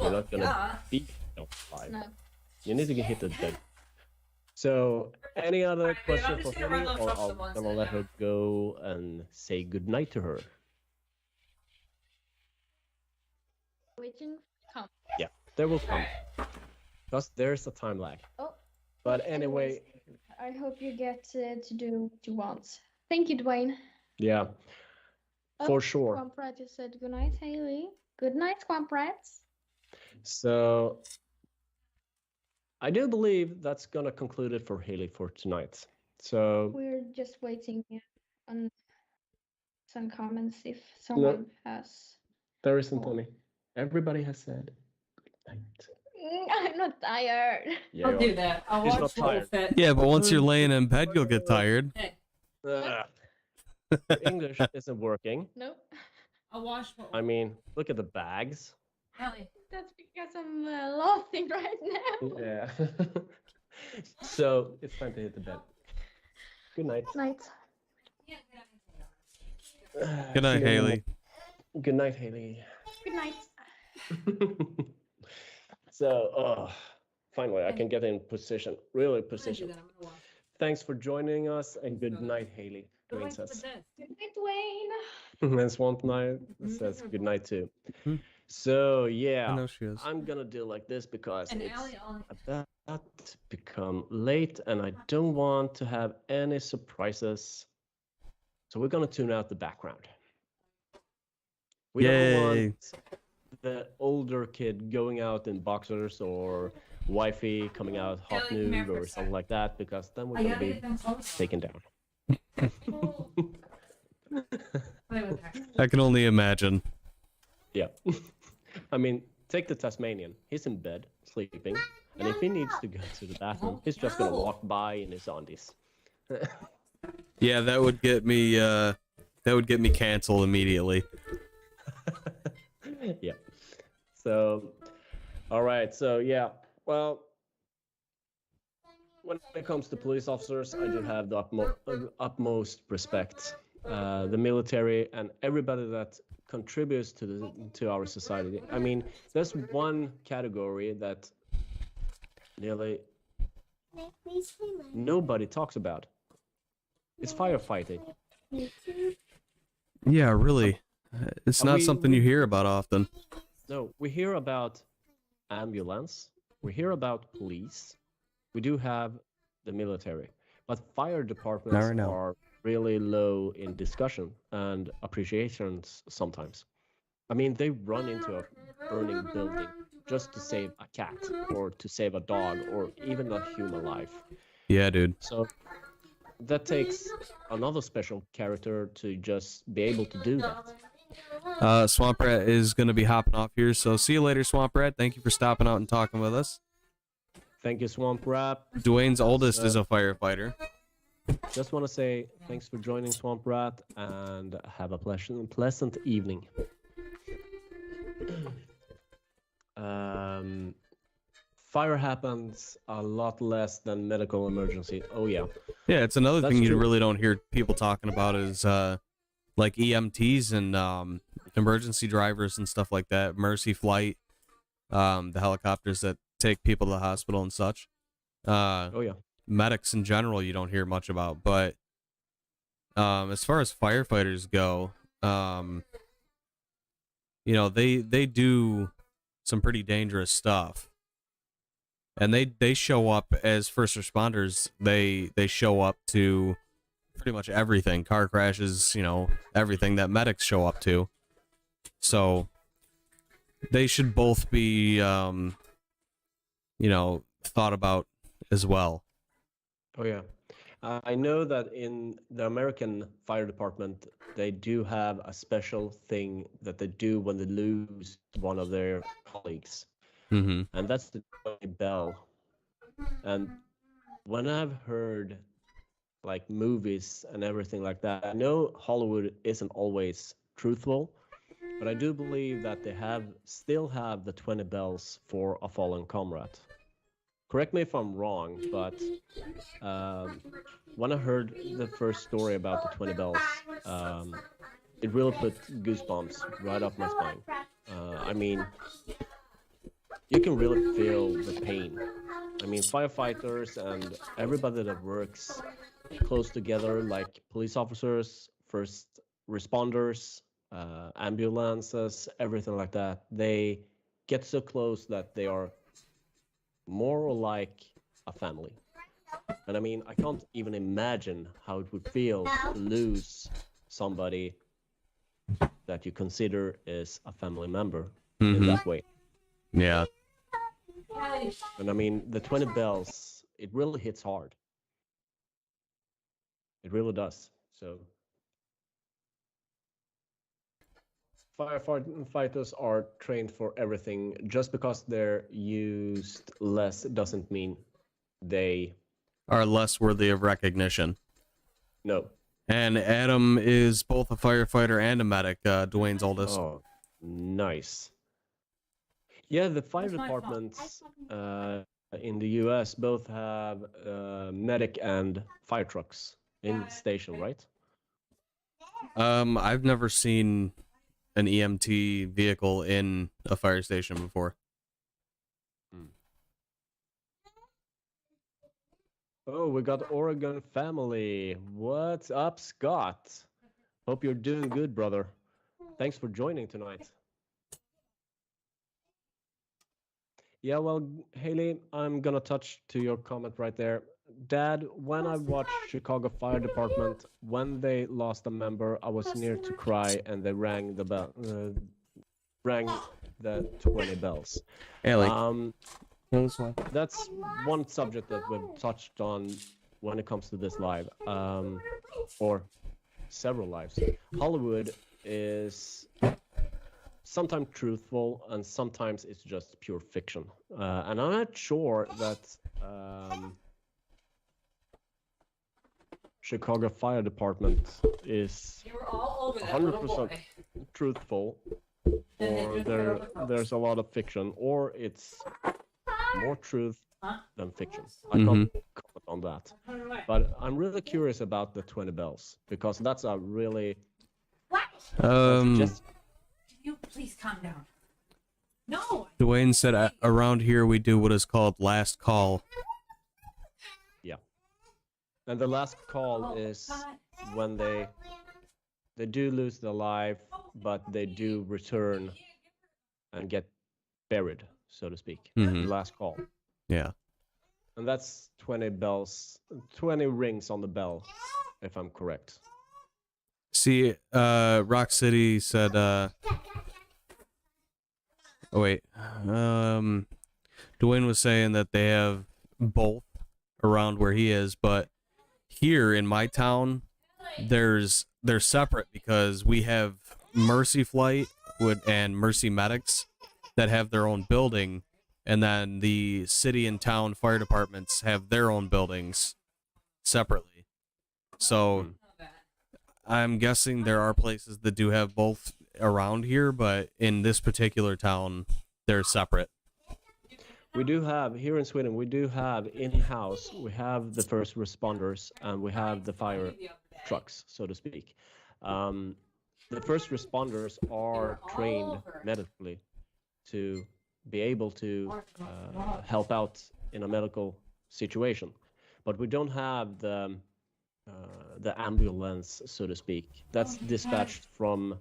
you're not gonna Yeah. be on live. No. You need to get hit the bed. So, any other Alright, babe, question I'm for just gonna Haley, run those or up I'm some ones gonna then, let yeah. her go and say goodnight to her? Waiting. Come. Yeah, there will come. Because there's a time lag. Oh. But anyway, I hope you get to do what you want. Thank you, Dwayne. yeah, for sure. Swamp Rat just said good night, Haley. Good night, Swamp Rats. So, I do believe that's gonna conclude it for Haley for tonight. So, We're just waiting on some comments if someone has. there isn't any. Everybody has said good night. I'm not tired. Yeah, I'll you do are. that. I'll He's watch not what will tired. fit. Yeah, but once you're laying in bed, you'll get tired. Ugh. Your English isn't working. Nope. I'll watch what I mean, look at the bags. Allie, That's because I'm laughing right now. Yeah. So it's time to hit the bed. Good night. Night. Good night, Haley. Good night, Haley. Good night. So, finally, I can get in position. Really I'm gonna do position. that. I'm gonna watch. Thanks for joining us, and good night, Haley. What do I Dwayne do with says. this? Good night, Dwayne. And Swamp Knight says good night too. Hmm. So I yeah, know she is. I'm gonna do like this because And it's Allie on. about to become late, and I don't want to have any surprises. So we're gonna tune out the background. We don't Yay. want the older kid going out in boxers or wifey coming out hot Ellie, come here nude for or a something sec. like that, because then we're I gonna gotta be get them close. taken down. Play with her. I can only imagine. Yeah. I mean, take the Tasmanian. He's in bed, sleeping. And if he needs to go to the bathroom, he's just gonna walk by in his undies. Yeah, that would get me canceled immediately. Yeah. So, all right. So, yeah. Well, when it comes to police officers, I do have the utmost respect. The military and everybody that contributes to our society. I mean, there's one category that nearly nobody talks about. It's firefighting. Yeah, really. It's not something you hear about often. No, we hear about ambulance. We hear about police. We do have the military, but fire departments right now. are really low in discussion and appreciations sometimes. I mean, they run into a burning building just to save a cat or to save a dog or even a human life. Yeah, dude. So that takes another special character to just be able to do that. Swamp Rat is going to be hopping off here, so see you later, Swamp Rat. Thank you for stopping out and talking with us. Thank you, Swamp Rat. Dwayne's oldest is a firefighter. Just want to say thanks for joining Swamp Rat and have a pleasant evening. Fire happens a lot less than medical emergency. Oh yeah. Yeah, it's another That's thing you true. really don't hear people talking about is like EMTs and emergency drivers and stuff like that. Mercy Flight, the helicopters that take people to the hospital and such. Oh yeah. Medics in general you don't hear much about, but as far as firefighters go, you know, they do some pretty dangerous stuff. And they show up as first responders. They show up to pretty much everything. Car crashes, you know, everything that medics show up to. So they should both be you know, thought about as well. Oh yeah. I know that in the American fire department, they do have a special thing that they do when they lose one of their colleagues. Mm-hmm. And that's the bell. And when I've heard like movies and everything like that, I know Hollywood isn't always truthful, but I do believe that they still have the 20 bells for a fallen comrade. Correct me if I'm wrong, but when I heard the first story about the 20 bells, it really put goosebumps right up my spine. I mean, you can really feel the pain. I mean, firefighters and everybody that works close together, like police officers, first responders, ambulances, everything like that, they get so close that they are more like a family. And I mean, I can't even imagine how it would feel to lose somebody that you consider is a family member in that way. Yeah. And I mean, the 20 bells, it really hits hard. It really does. So firefighters are trained for everything. Just because they're used less doesn't mean they Are less worthy of recognition. no. And Adam is both a firefighter and a medic, Dwayne's oldest. Oh, nice. Yeah, the fire That's my fault. departments in the US both have medic and fire trucks. in the station, right? I've never seen an EMT vehicle in a fire station before. Oh, we got Oregon family. What's up, Scott? Hope you're doing good, brother. Thanks for joining tonight. Yeah, well, Haley, I'm gonna touch to your comment right there. Dad, when I watched Chicago Fire Department, when they lost a member, I was near to cry, and they rang the bell, rang the 20 bells. Haley, That's one subject that we've touched on when it comes to this live, or several lives. Hollywood is sometimes truthful, and sometimes it's just pure fiction. And I'm not sure that Chicago Fire Department is You were all over that little 100% boy. truthful, Then they or drew the roller coaster. there's a lot of fiction, or it's more truth Huh? than fiction. I can't comment on that. Put it away. But I'm really curious about the 20 bells, because that's a really just Can you please calm down? No. Dwayne said around here we do what is called last call. and the last call Oh, is God. when they do lose their life, but they do return and get buried, so to speak. Mhm. The last call. Yeah. And that's 20 bells, 20 rings on the bell, if I'm correct. See, Rock City said, oh wait, Dwayne was saying that they have both around where he is, but here in my town, they're separate because we have Mercy Flight and Mercy Medics that have their own building, and then the city and town fire departments have their own buildings separately. So I'm guessing there are places that do have both around here, but in this particular town, they're separate. We do have, here in Sweden, we do have in-house, we have the first responders, and we have the fire trucks, so to speak. The first responders are trained medically to be able to help out in a medical situation, but we don't have the ambulance, so to speak. That's dispatched from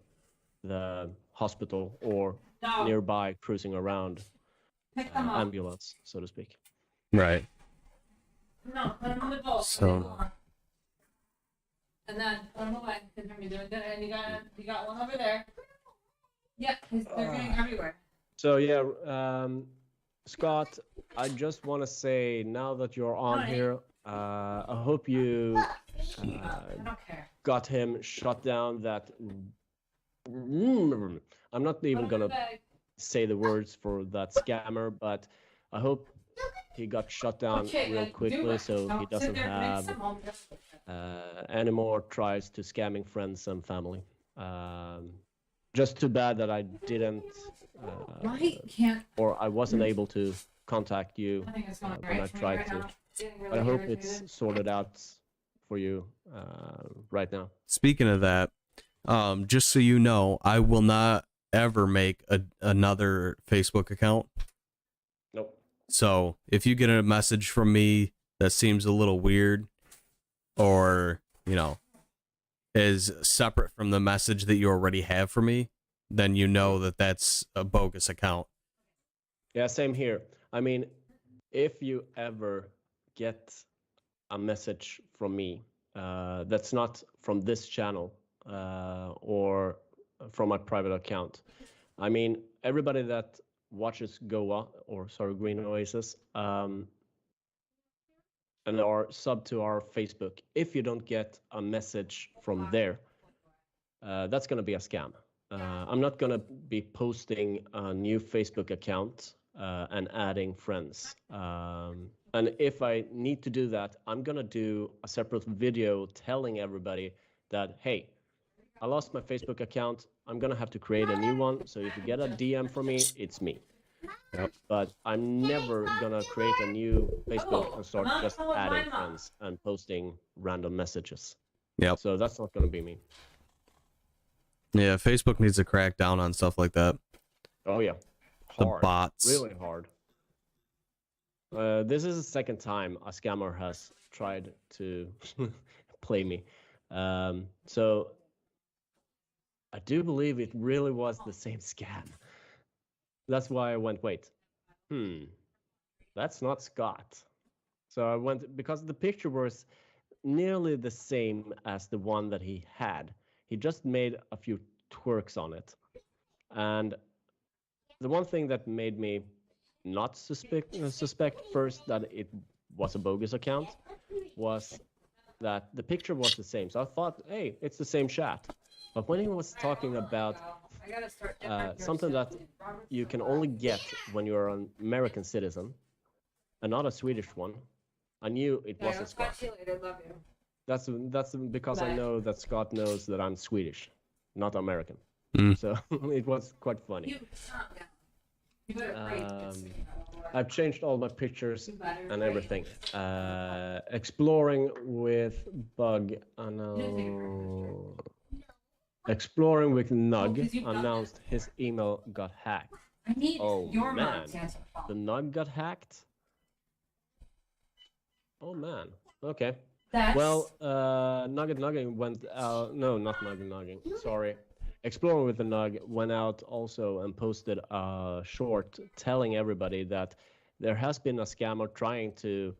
the hospital or No. nearby, cruising around Pick them up. ambulance, so to speak. Right. No, put them in the boat. So- And then put them away. Continue doing that. And you got one over there. Yeah, 'cause they're getting everywhere. So yeah, Scott, I just want to say now that you're on Hi. here, I hope you I don't care. got him shut down. That I'm not even Put 'em in gonna the bag. say the words for that scammer, but I hope he got shut down Okay, real then do quickly it. so he Don't sit doesn't there and make have some home. any more tries to scamming friends and family. Just too bad that I didn't, Why can't or I wasn't able to contact you I think it's going when I right for me tried right to. now. Getting But really I hope irritated. it's sorted out for you right now. Speaking of that, just so you know, I will not ever make another Facebook account. Nope. So if you get a message from me that seems a little weird, or is separate from the message that you already have for me, then you know that that's a bogus account. Yeah, same here. I mean, if you ever get a message from me that's not from this channel or from my private account, I mean, everybody that watches Goa, or sorry, Green Oasis, and are sub to our Facebook, if you don't get a message from there, that's going to be a scam. I'm not going to be posting a new Facebook account and adding friends. And if I need to do that, I'm going to do a separate video telling everybody that, hey, I lost my Facebook account. I'm going to have to create a new one. So if you get a DM from me, it's me. Yep. But I'm never gonna create a new Facebook and start just adding friends and posting random messages. Yep. So that's not gonna be me. Yeah, Facebook needs to crack down on stuff like that. Oh yeah, The hard, bots. really hard. This is the second time a scammer has tried to play me. So I do believe it really was the same scam. That's why I went, wait, that's not Scott. So I went, because the picture was nearly the same as the one that he had. He just made a few twerks on it. And the one thing that made me not suspect first that it was a bogus account was that the picture was the same. So I thought, hey, it's the same chat. But when he was talking about something that you can only get when you're an American citizen and not a Swedish one, I knew it wasn't Scott. That's because I know that Scott knows that I'm Swedish, not American. So it was quite funny. I've changed all my pictures and everything. Exploring with Bug, Exploring with Nug announced his email got hacked. Oh man, the Nug got hacked? Oh man, okay. Well, Nugget Nugging went out, no, not Nugget Nugging, sorry. Exploring with the Nug went out also and posted a short telling everybody that there has been a scammer trying to,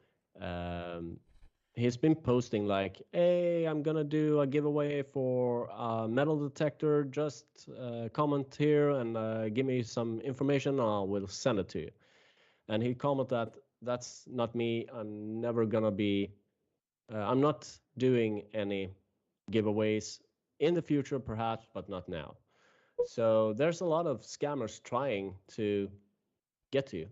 he's been posting like, hey, I'm gonna do a giveaway for a metal detector, just comment here and give me some information, I will send it to you. And he commented that, that's not me, I'm never gonna be, I'm not doing any giveaways in the future, perhaps, but not now. So there's a lot of scammers trying to get to you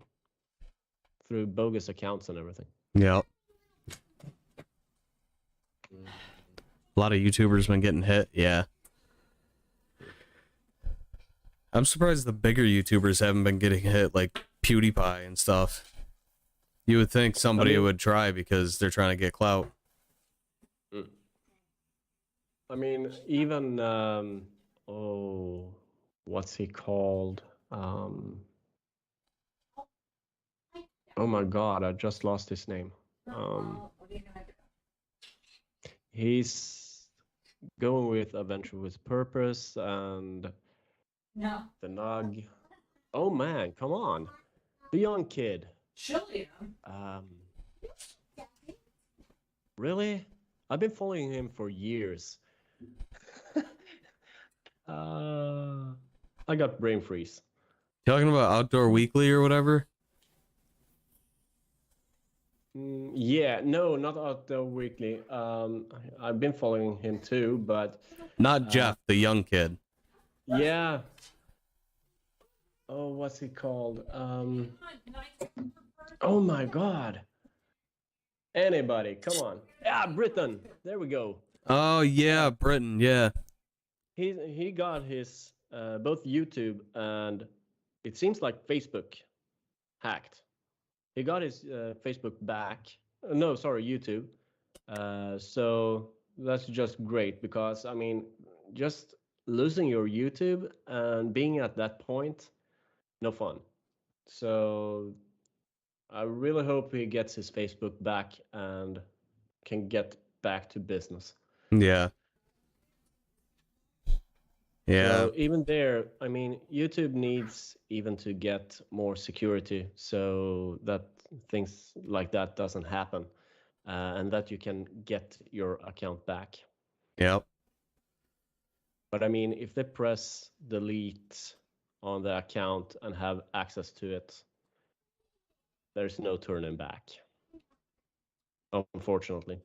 through bogus accounts and everything. Yep. A lot of YouTubers been getting hit. Yeah. I'm surprised the bigger YouTubers haven't been getting hit, like PewDiePie and stuff. You would think somebody would try because they're trying to get clout. I mean, even what's he called? Oh my God, I just lost his name. He's going with Adventure with Purpose and the Nug. Oh man, come on, the young kid. Really? I've been following him for years. I got brain freeze. Talking about Outdoor Weekly or whatever? Yeah, no, not Outdoor Weekly. I've been following him too, but not Jeff, the young kid. Yeah. Oh, what's he called? Oh my God. Anybody, come on. Yeah, Britain. There we go. Oh yeah, Britain. Yeah. He got his both YouTube and it seems like Facebook hacked. He got his Facebook back. No, sorry, YouTube. So that's just great because I mean, just losing your YouTube and being at that point, no fun. So I really hope he gets his Facebook back and can get back to business. Yeah. Yeah. So even there, I mean, YouTube needs even to get more security so that things like that doesn't happen and that you can get your account back. Yep. But I mean, if they press delete on the account and have access to it, there's no turning back. Unfortunately.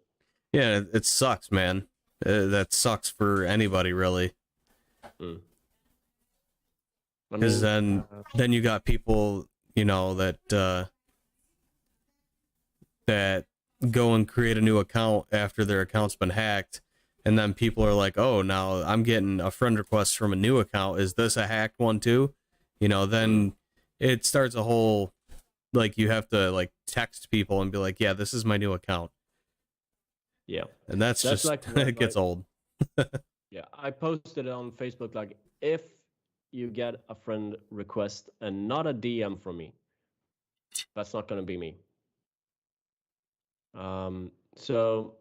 Yeah, it sucks, man. That sucks for anybody, really. Because then you got people, you know, that that go and create a new account after their account's been hacked, and then people are like, oh, now I'm getting a friend request from a new account. Is this a hacked one too? You know, then it starts a whole, like, you have to like text people and be like, yeah, this is my new account. Yeah. And that's just like it gets old. Yeah, I posted it on Facebook like, if you get a friend request and not a DM from me, that's not gonna be me. So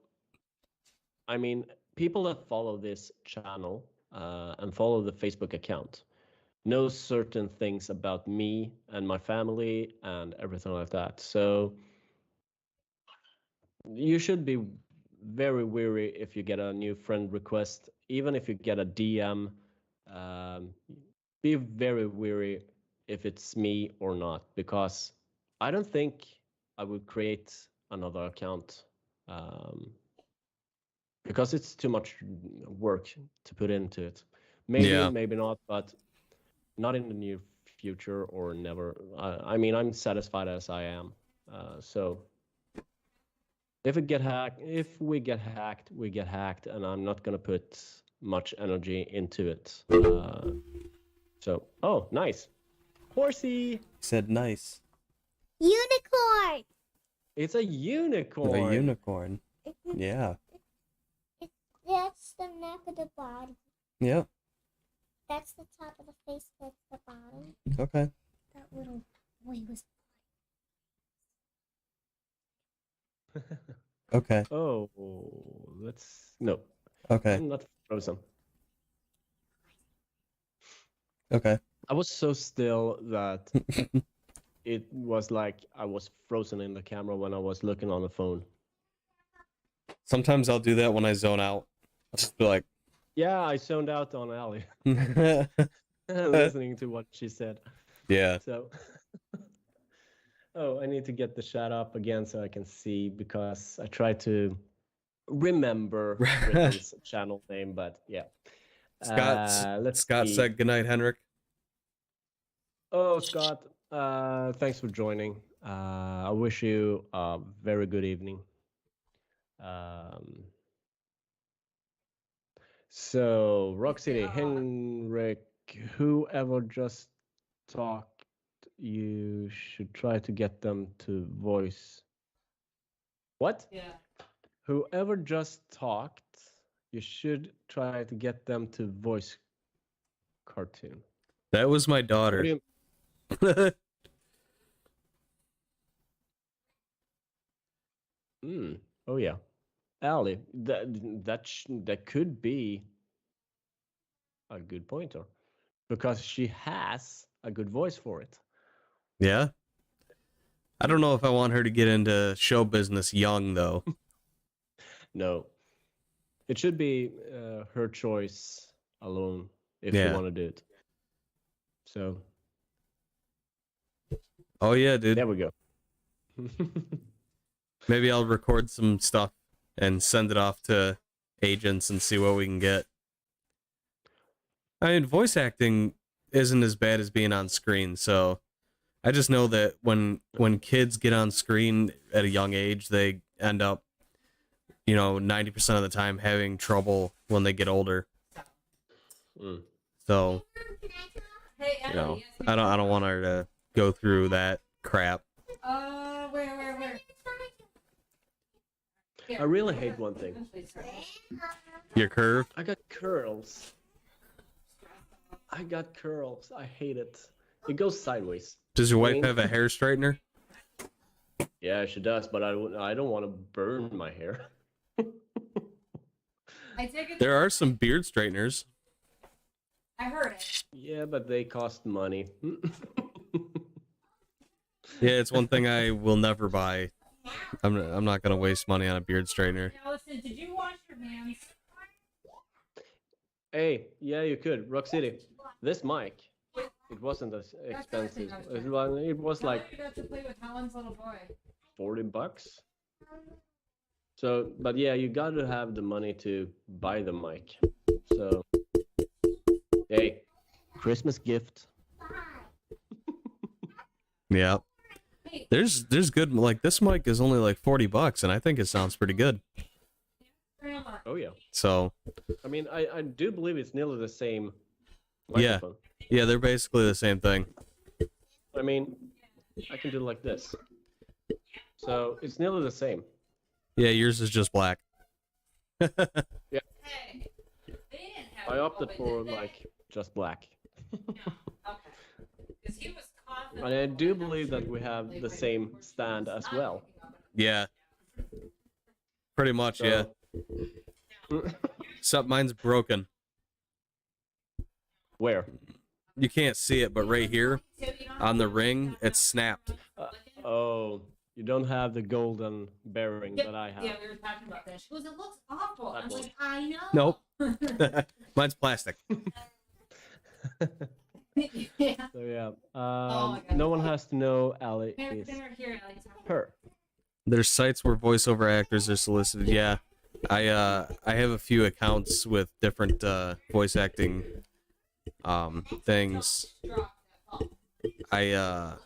I mean, people that follow this channel and follow the Facebook account know certain things about me and my family and everything like that. So you should be very wary if you get a new friend request, even if you get a DM. Be very wary if it's me or not, because I don't think I would create another account, because it's too much work to put into it. Maybe, Yeah. maybe not, but not in the near future or never. I mean, I'm satisfied as I am. So if we get hacked, we get hacked, and I'm not gonna put much energy into it. So, oh, nice, horsey. Said nice. Unicorn. It's a unicorn. A unicorn. Yeah. That's the neck of the body. Yeah. That's the top of the face. That's the bottom. Okay. That little boy was. Okay. Oh, no. Okay. I'm not frozen. Okay. I was so still that it was like I was frozen in the camera when I was looking on the phone. Sometimes I'll do that when I zone out. I'll just be like, Yeah, I zoned out on Allie yeah. listening to what she said. So, oh, I need to get the chat up again so I can see, because I try to remember Britain's channel name, but yeah. Scott said goodnight, Henrik. Oh, Scott, thanks for joining. I wish you a very good evening. So, Rock City, Henrik, whoever just talked, you should try to get them to voice. What? Yeah. Whoever just talked, you should try to get them to voice cartoon. That was my What daughter. do you... Oh yeah, Allie, that could be a good pointer, because she has a good voice for it. Yeah. I don't know if I want her to get into show business young, though. No, it should be her choice alone if you want to do it. So. Oh yeah, dude. There we go. Maybe I'll record some stuff and send it off to agents and see what we can get. I mean, voice acting isn't as bad as being on screen, so I just know that when kids get on screen at a young age, they end up, 90% of the time having trouble when they get older. So, I don't want her to go through that crap. Where? I really hate one thing. Your curve? I got curls. I hate it. It goes sideways. Does your wife have a hair straightener? Yeah, she does, but I don't want to burn my hair. There are some beard straighteners. I heard it. Yeah, but they cost money. Yeah, it's one thing I will never buy. I'm not gonna waste money on a beard straightener. Allison, did you wash your hands? Hey, yeah, you could. Rock City. This mic, it wasn't as expensive. It was like You got to play with Helen's little boy. $40. So, but yeah, you got to have the money to buy the mic. So, hey, Christmas gift. Yeah. There's good, like, this mic is only like $40 and I think it sounds pretty good. Oh yeah. So, I mean, I do believe it's nearly the same microphone. Yeah, they're basically the same thing. I mean, I can do like this. So it's nearly the same. Yeah, yours is just black. Hey, they didn't have I opted COVID, for did they? like just black. Okay. 'Cause he was confident And I do I'm believe sure that we have they the were- same were stand as not well. picking up on it. Yeah. Pretty much, yeah. So- Except mine's broken. Where? You can't see it, but right here So you don't on the have to ring, stop it's that. snapped. Oh, you don't have the golden bearing Yep. that I have. Yeah, we were talking about that. She goes, "It looks awful." That I'm one. like, "I know." Nope. Mine's plastic. Yeah. So yeah, my God. no one has to know Ali Come is here, here, Alex. her. There's sites where voiceover actors are solicited. Yeah, I have a few accounts with different voice acting things. I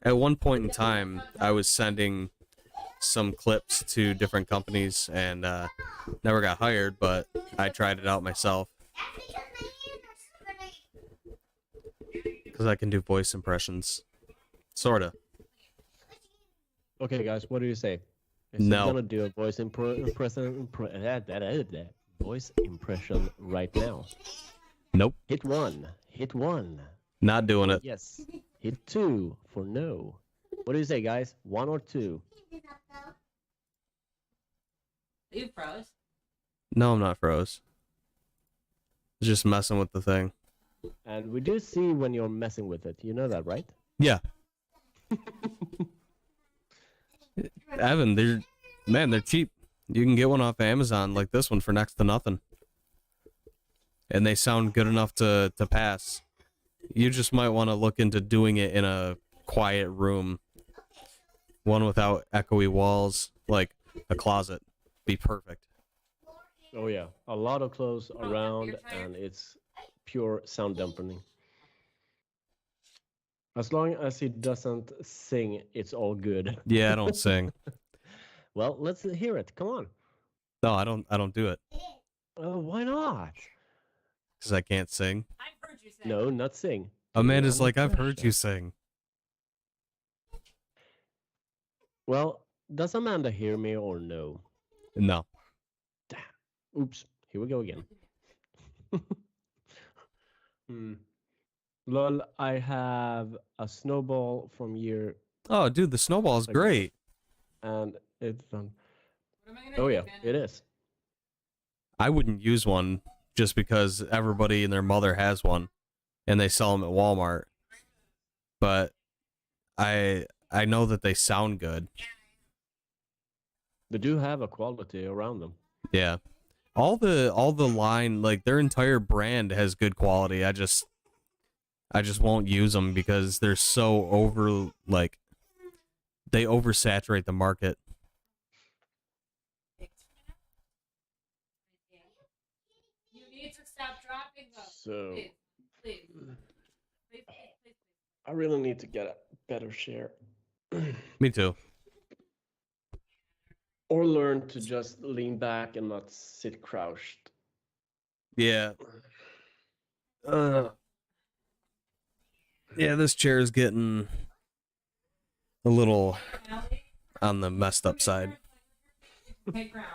at one point in time I was sending some clips to different companies and never got hired, but I tried it out myself That's because my hands are sweaty. because I can do voice impressions, sorta. Okay, guys, what do you say? Is No. he gonna do a voice voice impression right now? Nope, Hit 1. Hit 1. not doing it. Yes. Hit 2 for no. What do you say, guys? 1 or 2? You froze. No, I'm not froze. Just messing with the thing. And we do see when you're messing with it. You know that, right? Yeah. Evan, they're cheap. You can get one off Amazon like this one for next to nothing. And they sound good enough to pass. You just might want to look into doing it in a quiet room. One without echoey walls, like a closet. Be perfect. Oh yeah, a lot of clothes you're around, tired? and it's pure sound dampening. As long as he doesn't sing, it's all good. Yeah, I don't sing. Well, let's hear it. Come on. No, I don't do it. Why not? Because I can't sing. I've heard you say. No, not sing. Amanda's an like, I've heard impression. you sing. Well, does Amanda hear me or no? No. Oops, here we go again. Lol, I have a snowball from year, Oh, dude, the snowball's Like- great. and it's What am I gonna oh do, yeah, Ben? it is. I wouldn't use one just because everybody and their mother has one, and they sell them at Walmart. But I know that they sound good. They do have a quality around them. Yeah, all the line, like their entire brand has good quality. I just won't use them because they're so they oversaturate the market. You need to stop dropping those. So Please, please, please, please. I really need to get a better share. Me too. Or learn to just lean back and not sit crouched. Yeah. Yeah, this chair is getting a little Allie, on the messed up side. Hey, ground.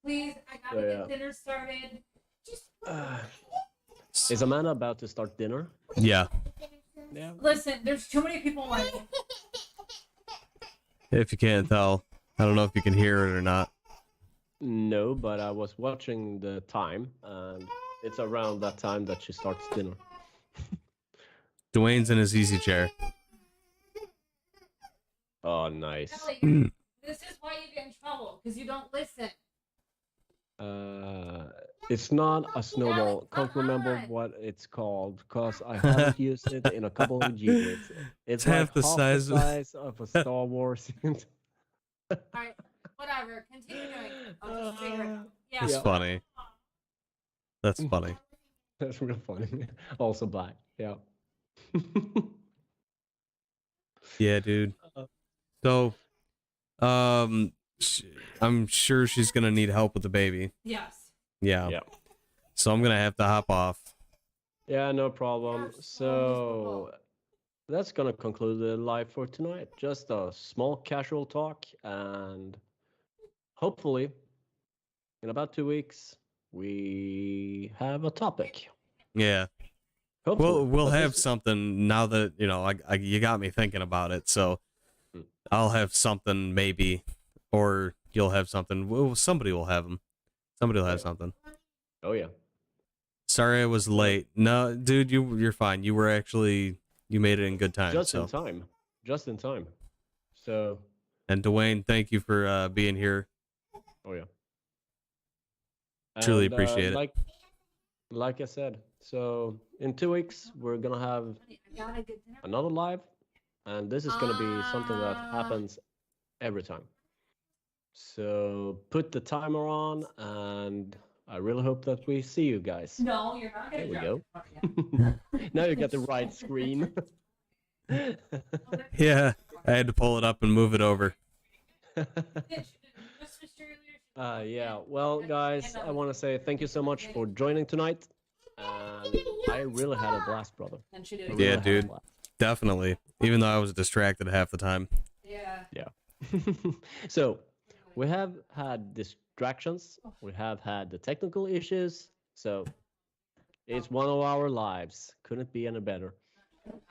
Please, I gotta Yeah. get dinner started. Is Amanda about to start dinner? Yeah. Yeah. Listen, there's too many people watching. If you can't tell, I don't know if you can hear it or not. No, but I was watching the time, and it's around that time that she starts dinner. Dwayne's in his easy chair. Oh, nice. Ellie, this is why you get in trouble, because you don't listen. It's not a snowball. Can't remember on. what it's called because I haven't used it in a couple of years. It's half like the half size the of- size of a Star Wars. Alright, whatever. Continue doing. I'll just figure it out. Yeah. It's Yeah. funny. That's funny. That's real funny. Also black. Yeah. Yeah, dude. So, I'm sure she's gonna need help with the baby. Yes. Yeah. Yeah. So I'm gonna have to hop off. Yeah, no problem. So that's gonna conclude the live for tonight. Just a small casual talk, and hopefully, in about 2 weeks, we have a topic. Yeah. Hopefully, We'll but have this- something now that you got me thinking about it. So Hmm. I'll have something maybe, or you'll have something. Well, somebody will have them. Somebody will have something. Oh yeah. Sorry I was late. No, dude, you're fine. You made it in good time. Just so in time. Just in time. So. and Dwayne, thank you for being here. Oh yeah. Truly And, appreciate it. Like I said, so in 2 weeks we're gonna have I got a good dinner. another live, and this is gonna be something that happens every time. So put the timer on, and I really hope that we see you guys. No, you're not gonna There we drop go. it. Yeah. Now you got the right screen. Yeah, I had to pull it up and move it over. Yeah, well, guys, I want to say thank you so much for joining tonight. And I really had a blast, brother. And she did I a really Yeah, had a dude. blast. Definitely. Even though I was distracted half the time. Yeah. So, we have had distractions. We have had the technical issues. So, it's one of our lives. Couldn't be any better. Don't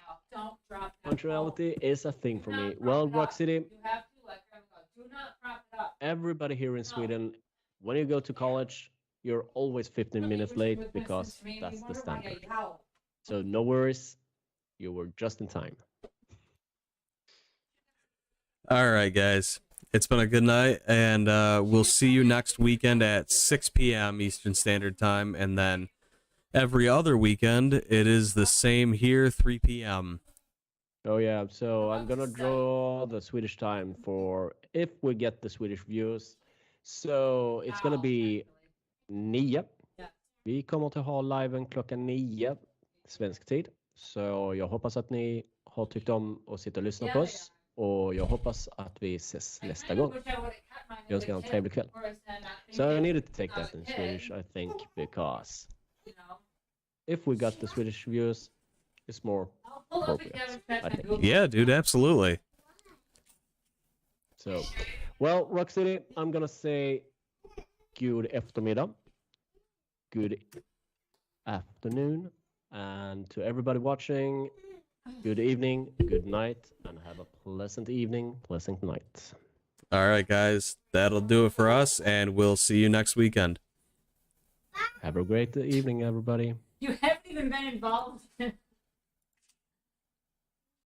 drop that Punctuality is a thing for Do me. not Well, prop it Rock up. City, You have to let Grandma go. Do not prop it up. everybody here in Sweden, when you go to college, you're always 15 minutes late because that's the standard. So no worries, you were just in time. All right, guys. It's been a good night, and we'll see you next weekend at 6 p.m. Eastern Standard Time, and then every other weekend, it is the same here, 3 p.m. Oh yeah, so I'm gonna draw the Swedish time for if we get the Swedish views. So it's gonna be 9. Ja. Vi kommer att ha liven klockan 9 svensk tid. Så jag hoppas att ni har tyckt om att sitta och lyssna på oss. Och jag hoppas att vi ses nästa gång. Jag önskar er en trevlig kväll. So I needed to take that in Swedish, I think, because if we got the Swedish views, it's more appropriate, I think. Yeah, dude, absolutely. So, well, Rock City, I'm gonna say good eftermiddag, good afternoon, and to everybody watching, good evening, good night, and have a pleasant evening, pleasant night. All right, guys. That'll do it for us, and we'll see you next weekend. Have a great evening, everybody. You haven't even been involved.